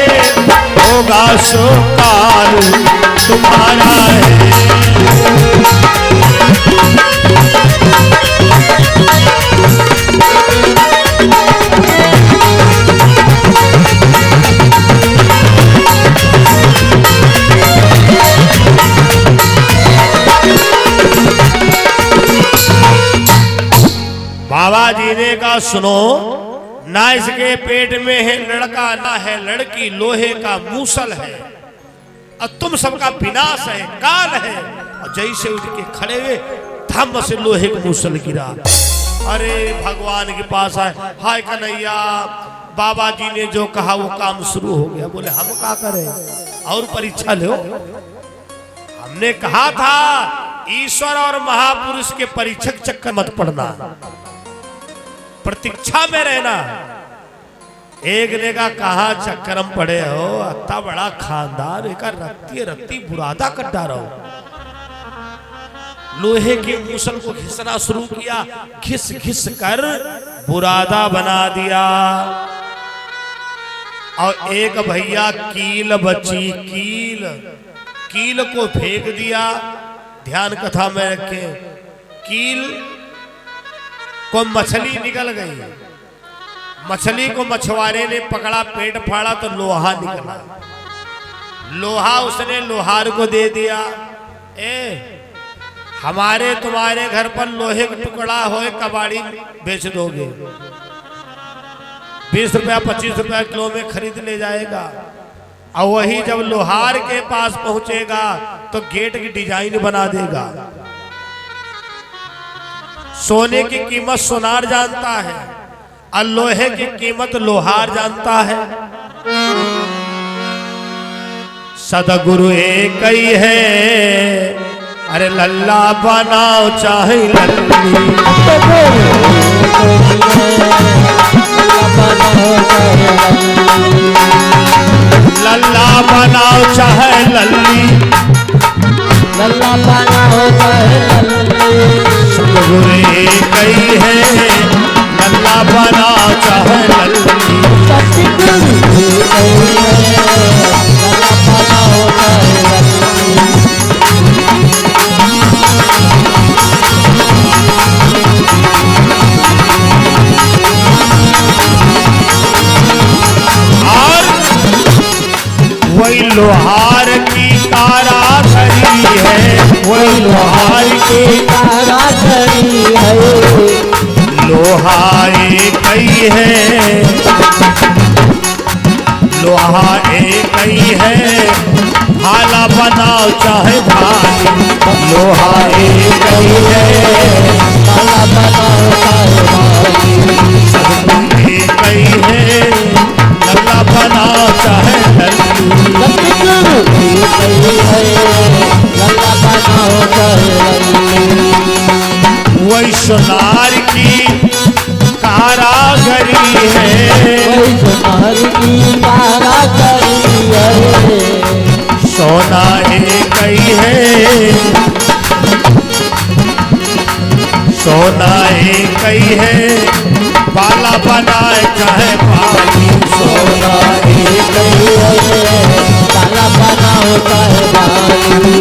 होगा सो काल तुम्हारा है। बात सुनो, ना इसके पेट में है लड़का ना है लड़की, लोहे का मूसल है और तुम सबका विनाश है, काल है। और जैसे उठ के खड़े हुए धम्म से लोहे का मूसल गिरा। अरे भगवान के पास आए, हाय कन्हैया बाबा जी ने जो कहा वो काम शुरू हो गया। बोले हम क्या करें, और परीक्षा लो। हमने कहा था ईश्वर और महापुरुष के परीक्षक चक्कर मत पड़ना, प्रतीक्षा में रहना। एक ने का कहा चक्कर में पड़े हो, अत्ता बड़ा खानदान एक रत्ती रत्ती बुरादा कर डालो। लोहे के मूसल को घिसना शुरू किया, घिस घिस कर बुरादा बना दिया। और एक भैया कील बची, कील को फेंक दिया। ध्यान कथा में रखें, कील को मछली निकल गई, मछली को मछुआरे ने पकड़ा, पेट फाड़ा तो लोहा निकला। लोहा उसने लोहार को दे दिया। हमारे तुम्हारे घर पर लोहे का टुकड़ा हो, कबाड़ी बेच दोगे, 20 रुपया 25 रुपया किलो में खरीद ले जाएगा। और वही जब लोहार के पास पहुंचेगा तो गेट की डिजाइन बना देगा। सोने की कीमत सोनार जानता है और लोहे की कीमत लोहार जानता है। सदगुरु एक ही है, अरे लल्ला बनाओ चाहे लल्ली, लल्ला बनाओ चाहे लल्ली, लल्ला बनाओ चाहे लल्ली। सदगुरु एक ही है, लल्ला बनाओ चाहे लल्ली। सतगुरु एक ही है, लल्ला बनाओ चाहे लल्ली। वही लोहार की कारागरी है, वही लोहार की कारागरी है। लोहा एक ही है, लोहा एक ही है, भाला बनाओ चाहे भाली। लोहा एक ही है, भाला बनाओ चाहे भाली। सदगुरु एक ही है, लल्ला बनाओ चाहे लल्ली। सतगुरु एक ही है, लल्ला बनाओ चाहे लल्ली। वही सोनार की कारागरी है, वही सोनार की कारागरी है। सोना एक ही है, सोना एक ही है, बाला बनाए चाहे पानी। सोना एक ही है, बाला बनाओ चाहे भाली।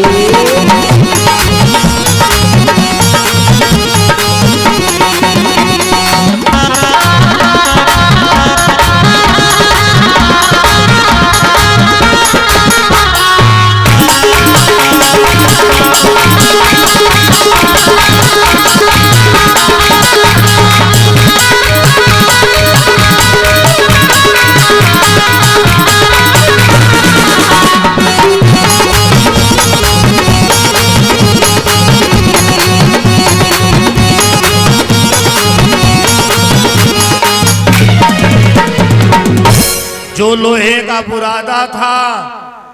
जो लोहे का बुरादा था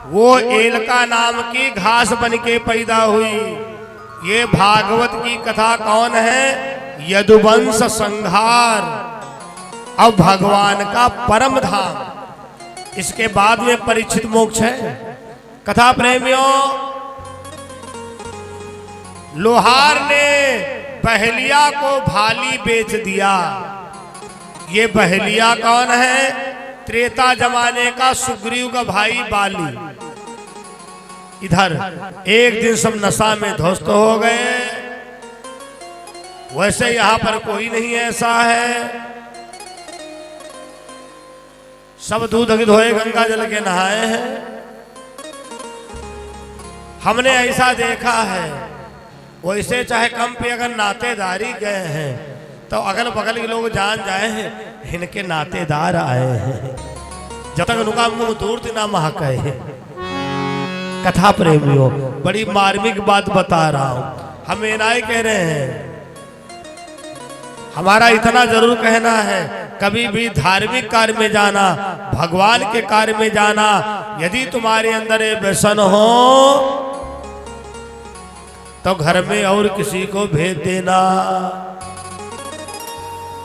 वो एलका नाम की घास बन के पैदा हुई। ये भागवत की कथा कौन है? यदुवंश संहार। अब भगवान का परम धाम। इसके बाद में परीक्षित मोक्ष है। कथा प्रेमियों, लोहार ने बहलिया को भाली बेच दिया। ये बहलिया कौन है? त्रेता जमाने का सुग्रीव का भाई बाली। इधर एक दिन सब नशा में ध्वस्त हो गए। वैसे यहां पर कोई नहीं ऐसा है, सब दूध धोए गंगा जल के नहाए हैं। हमने ऐसा देखा है। वैसे चाहे कम पे अगर नातेदारी गए हैं तो अगल बगल के लोग जान जाए हैं इनके नातेदार आए हैं, जब तक उनका मुंह दूर ना महक है। कथा प्रेमियों, बड़ी मार्मिक बात बता रहा हूं। हम एनाई कह रहे हैं, हमारा इतना जरूर कहना है, कभी भी धार्मिक कार्य में जाना, भगवान के कार्य में जाना, यदि तुम्हारे अंदर ये व्यसन हो तो घर में और किसी को भेज देना।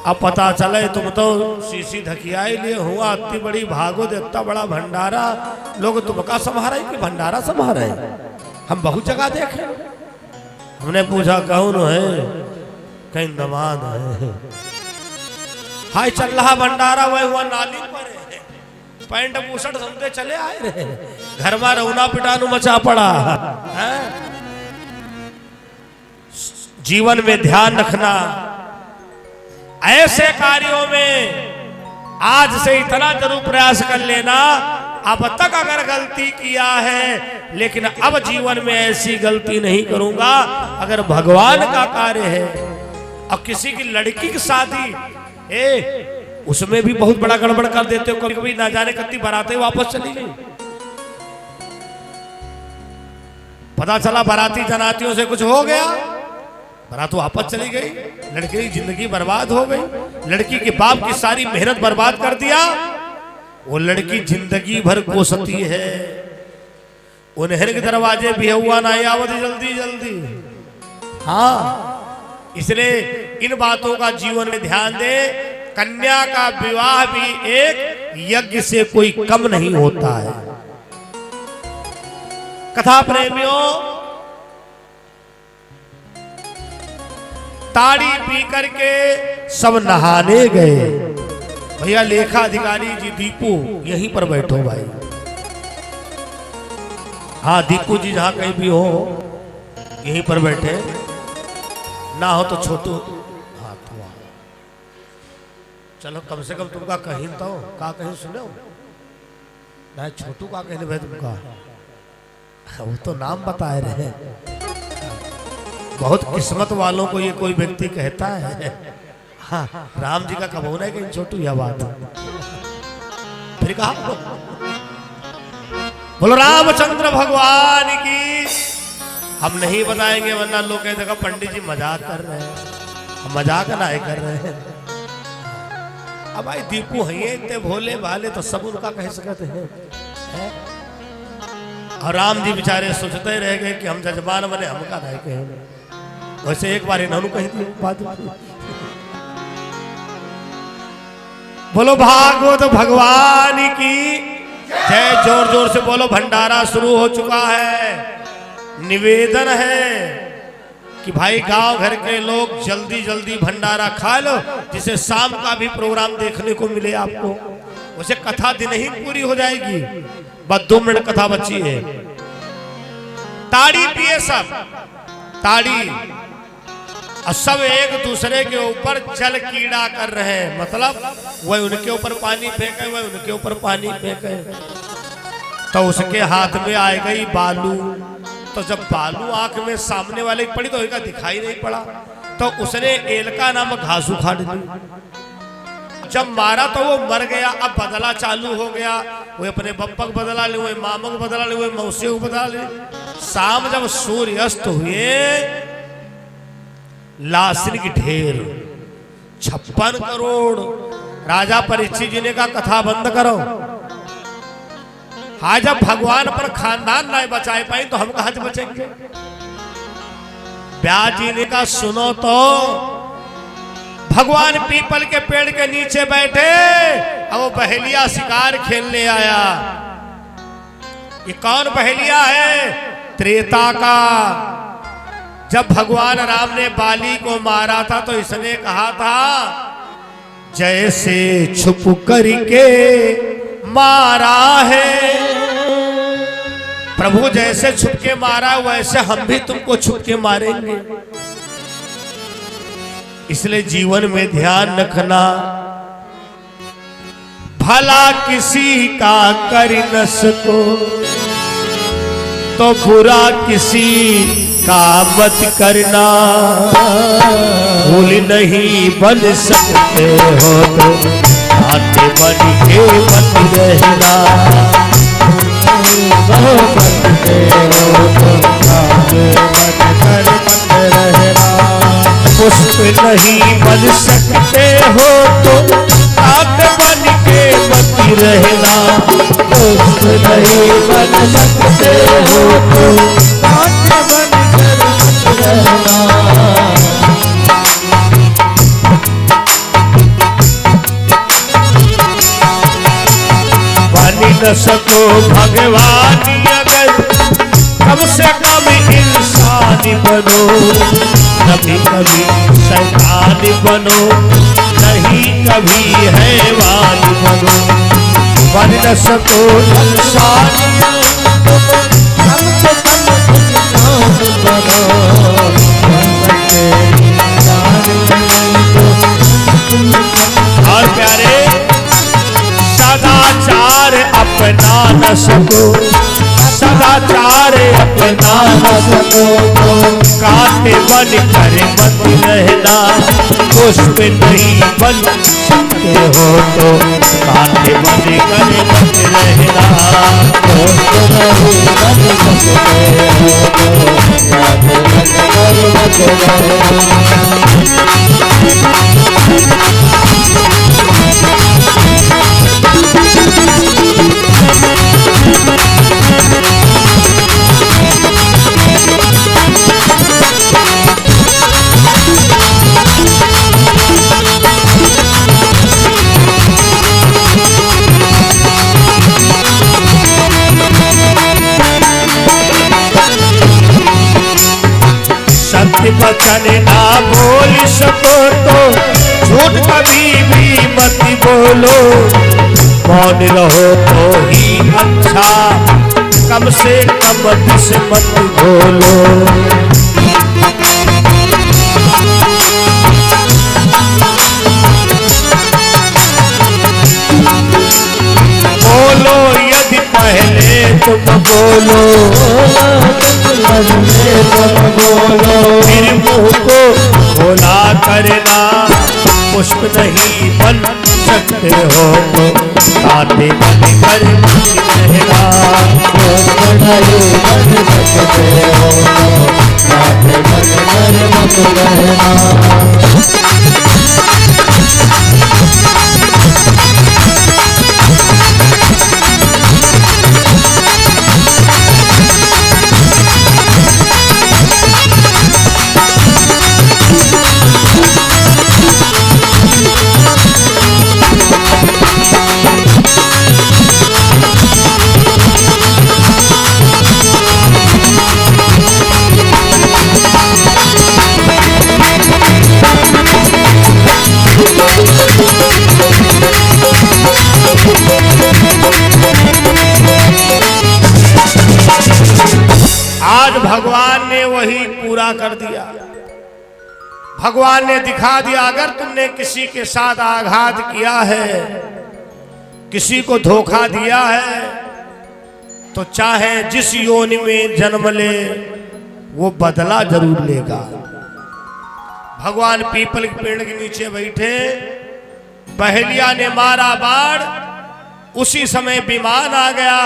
अब पता चले तुम तो शीशी धकियाई लिए हुआ, इतनी बड़ी भागो, इतना बड़ा भंडारा, लोग तुमका संभारा कि भंडारा संभारे। हम बहुत जगह देखे, हमने पूछा कौन है, कहीं दमाद है। हाय चल रहा भंडारा, वह हुआ नाली पर है, पैंट बुशट समझे चले आए रहे, घर में रौना पिटानू मचा पड़ा है। जीवन में ध्यान रखना, ऐसे कार्यों में आज से इतना जरूर प्रयास कर लेना, अब तक अगर गलती किया है लेकिन अब जीवन में ऐसी गलती नहीं करूंगा। अगर भगवान का कार्य है, अब किसी की लड़की की शादी, उसमें भी बहुत बड़ा गड़बड़ कर देते हो, कभी कभी ना जाने कितनी बारातें वापस चली गई। पता चला बाराती जनातियों से कुछ हो गया, बारात वापस चली गई, लड़की की जिंदगी बर्बाद हो गई। लड़की के बाप की सारी मेहनत बर्बाद कर दिया, वो लड़की जिंदगी भर कोसती है। उन्हें के दरवाजे भी हुआ ना आवत जल्दी जल्दी। हाँ, इसलिए इन बातों का जीवन में ध्यान दे। कन्या का विवाह भी एक यज्ञ से कोई कम नहीं होता है। कथा प्रेमियों, ताड़ी पी करके सब नहाने गए। भैया लेखा अधिकारी जी दीपू यहीं पर बैठो भाई। हाँ दीपू जी जहां कहीं भी हो यहीं पर बैठे, ना हो तो छोटू हाथ हुआ। चलो कम से कम तुमका कहीं तो का कहीं सुनो ना, छोटू का कहने भाई तुमका, वो तो नाम बताए रहे। बहुत किस्मत वालों को ये कोई व्यक्ति कहता है। हाँ राम जी का कब होना है कि छोटू यह बात फिर कहा। बोलो रामचंद्र भगवान की। हम नहीं बताएंगे वरना लोग कहते हैं पंडित जी मजाक कर रहे हैं, हम मजाक ना कर रहे हैं। अब भाई दीपू है इतने भोले भाले तो सब उनका कह सकते हैं, है? और राम जी बेचारे सोचते रह गए कि हम जजमान बने, हमका नहीं कहेंगे। वैसे एक बार इन्होंने कही थी बात। बोलो भागवत भगवान की जय। जोर जोर से बोलो। भंडारा शुरू हो चुका है। निवेदन है कि भाई गांव घर के लोग जल्दी जल्दी भंडारा खा लो, जिसे शाम का भी प्रोग्राम देखने को मिले आपको। उसे कथा दिन ही पूरी हो जाएगी, बस 2 मिनट कथा बची है। ताड़ी पिए सब, ताड़ी, और सब एक दूसरे के ऊपर जल कीड़ा कर रहे हैं। मतलब वह उनके ऊपर पानी फेंके, वह उनके ऊपर पानी फेंके। तो उसके हाथ में आ गई बालू। तो जब बालू आंख में सामने वाले की पड़ी तो उसका दिखाई नहीं पड़ा, तो उसने एलका नामक घास उखाड़ ली। जब मारा तो वो मर गया। अब बदला चालू हो गया, वो अपने बप्पा को बदला ले, वो मामा को बदला ले, वो मौसी को बदला ले। शाम जब सूर्य अस्त हुए, लाशिन की ढेर 56 करोड़। राजा परीक्षित जी ने कहा कथा बंद करो। हाँ जब भगवान पर खानदान नहीं बचाए पाए तो हम कहां से बचेंगे। व्यास जी ने कहा सुनो तो, भगवान पीपल के पेड़ के नीचे बैठे, अब वो बहेलिया शिकार खेलने आया। ये कौन बहेलिया है? त्रेता का। जब भगवान राम ने बाली को मारा था तो इसने कहा था जैसे छुप करके मारा है प्रभु, जैसे छुप के मारा वैसे हम भी तुमको छुप के मारेंगे। इसलिए जीवन में ध्यान रखना, भला किसी का कर न सको तो बुरा किसी का मत करना, फूल नहीं बन सकते हो तो कांटे बन के मत रहना। बनते हो तो कांटे बनकर मत रहना। पुष्प नहीं बन सकते हो तो कांटे बन के मत रहना। पुष्प नहीं बन सकते हो तो कांटे बनकर मत रहना। बन न सको भगवान अगर कम से कम इंसान बनो, कभी कभी शैतान बनो, नहीं कभी हैवान बनो। बन न सको इंसान कम से कम इंसान बनो। और प्यारे सदाचार अपना न सको, सदाचार अपना न सको तो कांटे बन कर मत रहना। पुष्प नहीं बन सकते हो तो कांटे बन कर मत रहना। पुष्प नहीं बन सकते हो तो कांटे बनकर मत रहना। सत्य वचन ना बोल सको तो झूठ कभी भी मत बोलो। मौन रहो तो ही अच्छा, कम से कम किस मत बोलो। बोलो यदि पहले तुम बोलो, फिर मुंह को खोला करना। पुष्प नहीं बन सकते हो तो कांटे बन कर मत रहना। पुष्प नहीं बन सकते हो तो कांटे बनकर मत रहना। आज भगवान ने वही पूरा कर दिया। भगवान ने दिखा दिया, अगर तुमने किसी के साथ आघात किया है, किसी को धोखा दिया है, तो चाहे जिस योनि में जन्म ले वो बदला जरूर लेगा। भगवान पीपल के पेड़ के नीचे बैठे, बहेलिया ने मारा बाण, उसी समय विमान आ गया।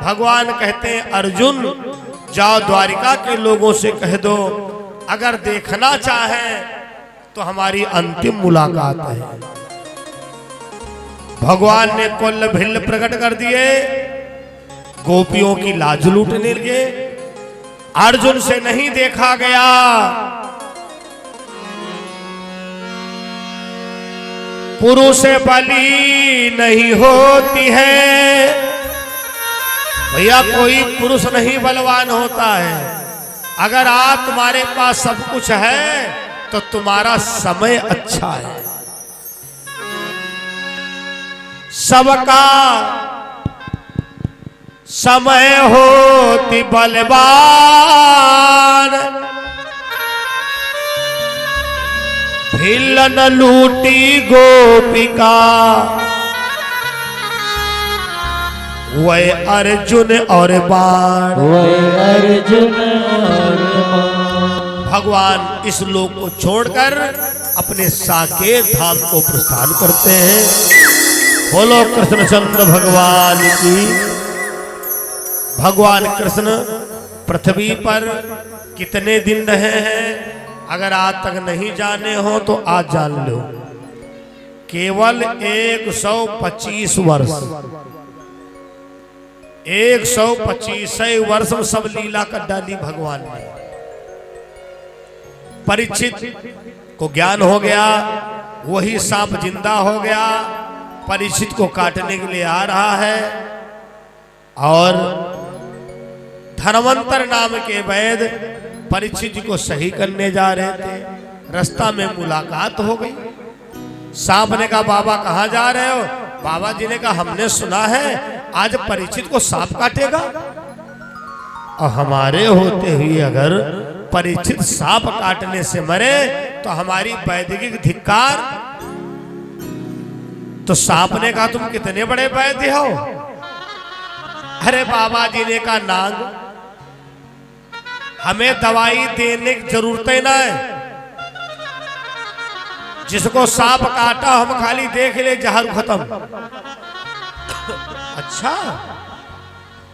भगवान कहते हैं अर्जुन जाओ द्वारिका के लोगों से कह दो, अगर देखना चाहें तो हमारी अंतिम मुलाकात है। भगवान ने कुल भिल्ल प्रकट कर दिए, गोपियों की लाज लूटने लगे। अर्जुन से नहीं देखा गया, पुरुष बली नहीं होती है। भैया कोई पुरुष नहीं बलवान होता है। अगर आप तुम्हारे पास सब कुछ है तो तुम्हारा समय अच्छा है। सबका समय होती बलवान, भिल्लन लूटी गोपिका, वह अर्जुन और बाण। वह अर्जुन और बाण। भगवान इस लोक को छोड़कर अपने साकेत धाम को प्रस्थान करते हैं। बोलो कृष्णचंद्र भगवान की। भगवान कृष्ण पृथ्वी पर कितने दिन रहे हैं, अगर आज तक नहीं जाने हो तो आज जान लो। केवल 125 वर्ष, 125 वर्ष में सब लीला कर डाली भगवान ने। परीक्षित को ज्ञान हो गया, वही सांप जिंदा हो गया, परीक्षित को काटने के लिए आ रहा है। और धनवंतर नाम के वैद्य परीक्षित जी को सही करने जा रहे थे, रास्ता में मुलाकात हो गई। सांप ने कहा बाबा कहाँ जा रहे हो? बाबा जी ने कहा हमने सुना है आज परीक्षित को सांप काटेगा, और हमारे होते हुए अगर परीक्षित सांप काटने से मरे तो हमारी वैदिक धिक्कार। तो सांप ने कहा तुम कितने बड़े वैद्य हो? अरे बाबा जी ने कहा नाग, हमें दवाई देने की जरूरत ही ना है, जिसको सांप काटा हम खाली देख ले जहर खत्म। अच्छा,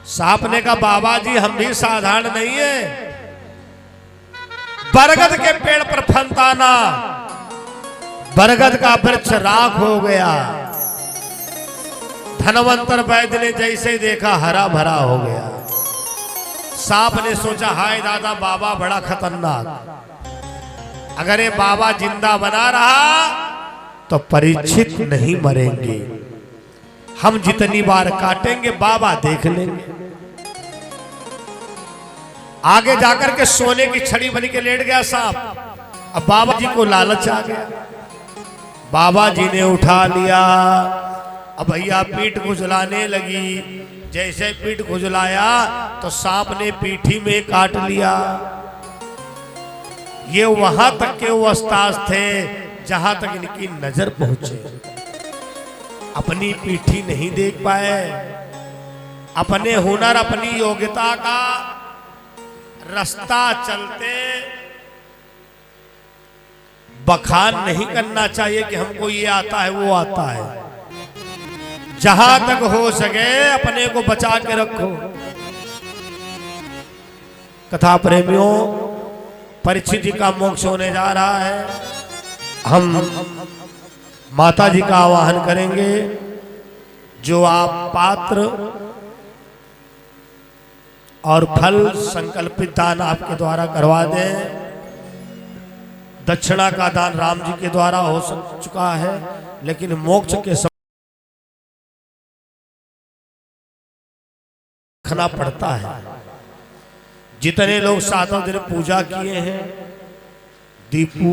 सांप ने कहा बाबा जी हम भी साधारण नहीं है, बरगद के पेड़ पर फंताना, बरगद का वृक्ष राख हो गया। धनवंतर वैद्य ने जैसे ही देखा हरा भरा हो गया। सांप ने सोचा हाय दादा बाबा बड़ा खतरनाक, अगर ये बाबा जिंदा बना रहा तो परीक्षित नहीं मरेंगे, हम जितनी बार काटेंगे बाबा देख लेंगे। आगे जाकर के सोने की छड़ी बन के लेट गया सांप। अब बाबा जी को लालच आ गया, बाबा जी ने उठा लिया। अब भैया पीठ खुजलाने लगी, जैसे पीठ खुजलाया तो सांप ने पीठी में काट लिया। ये वहां तक के वो अस्ताज थे जहां तक इनकी नजर पहुंचे, अपनी पीठी नहीं देख पाए, अपने हुनर अपनी योग्यता का रास्ता चलते बखान नहीं करना चाहिए कि हमको ये आता है वो आता है। जहां तक हो सके अपने को बचा के रखो। कथा प्रेमियों, परीक्षित जी का मोक्ष होने जा रहा है। हम माता जी का आवाहन करेंगे, जो आप पात्र और फल संकल्पित दान आपके द्वारा करवा दें। दक्षिणा का दान राम जी के द्वारा हो चुका है, लेकिन मोक्ष के रखना पड़ता है। जितने लोग 7 दिन पूजा किए हैं, दीपू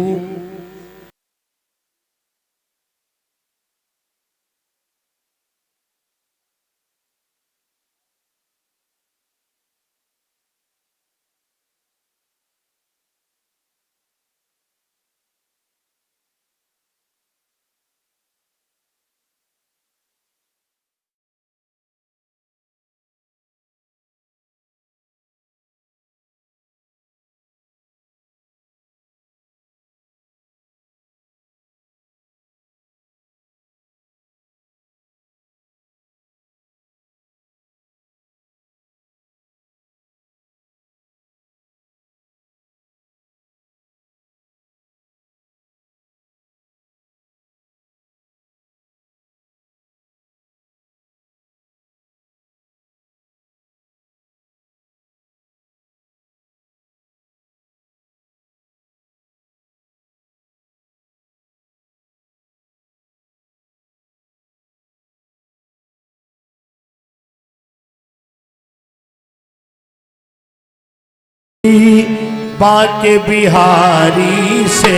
बाके बिहारी से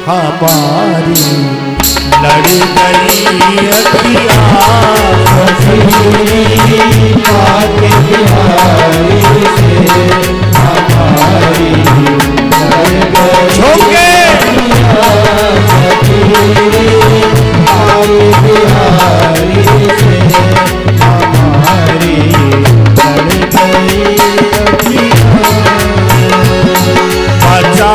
हमारी लड़ गई अखियाँ। बाके बिहारी से हमारी लड़ गई बिहारी से हमारी लड़ गई अखियाँ।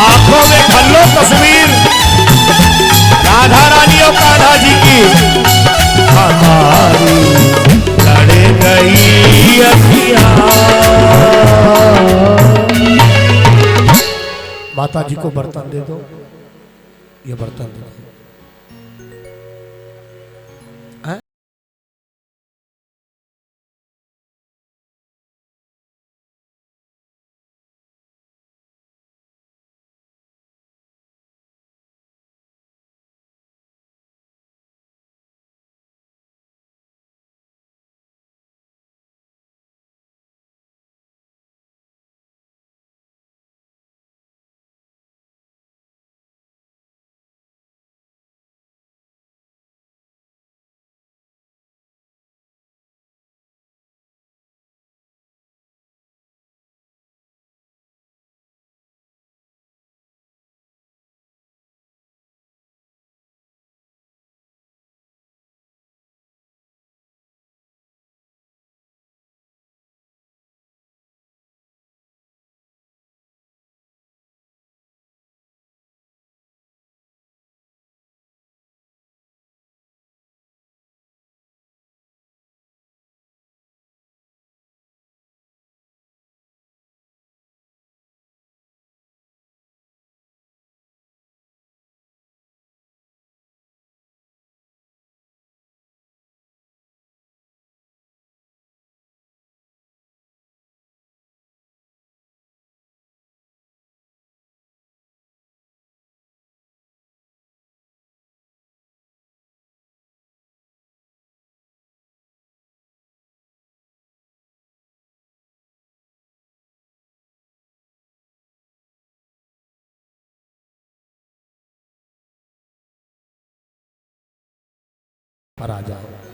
आंखों में खल्लो तस्वीर राधा रानी और कान्हा जी की, हमारी लड़े गई अखियां। माता जी को बर्तन दे दो, ये बर्तन दे दो। हैं? पर आ जाओ।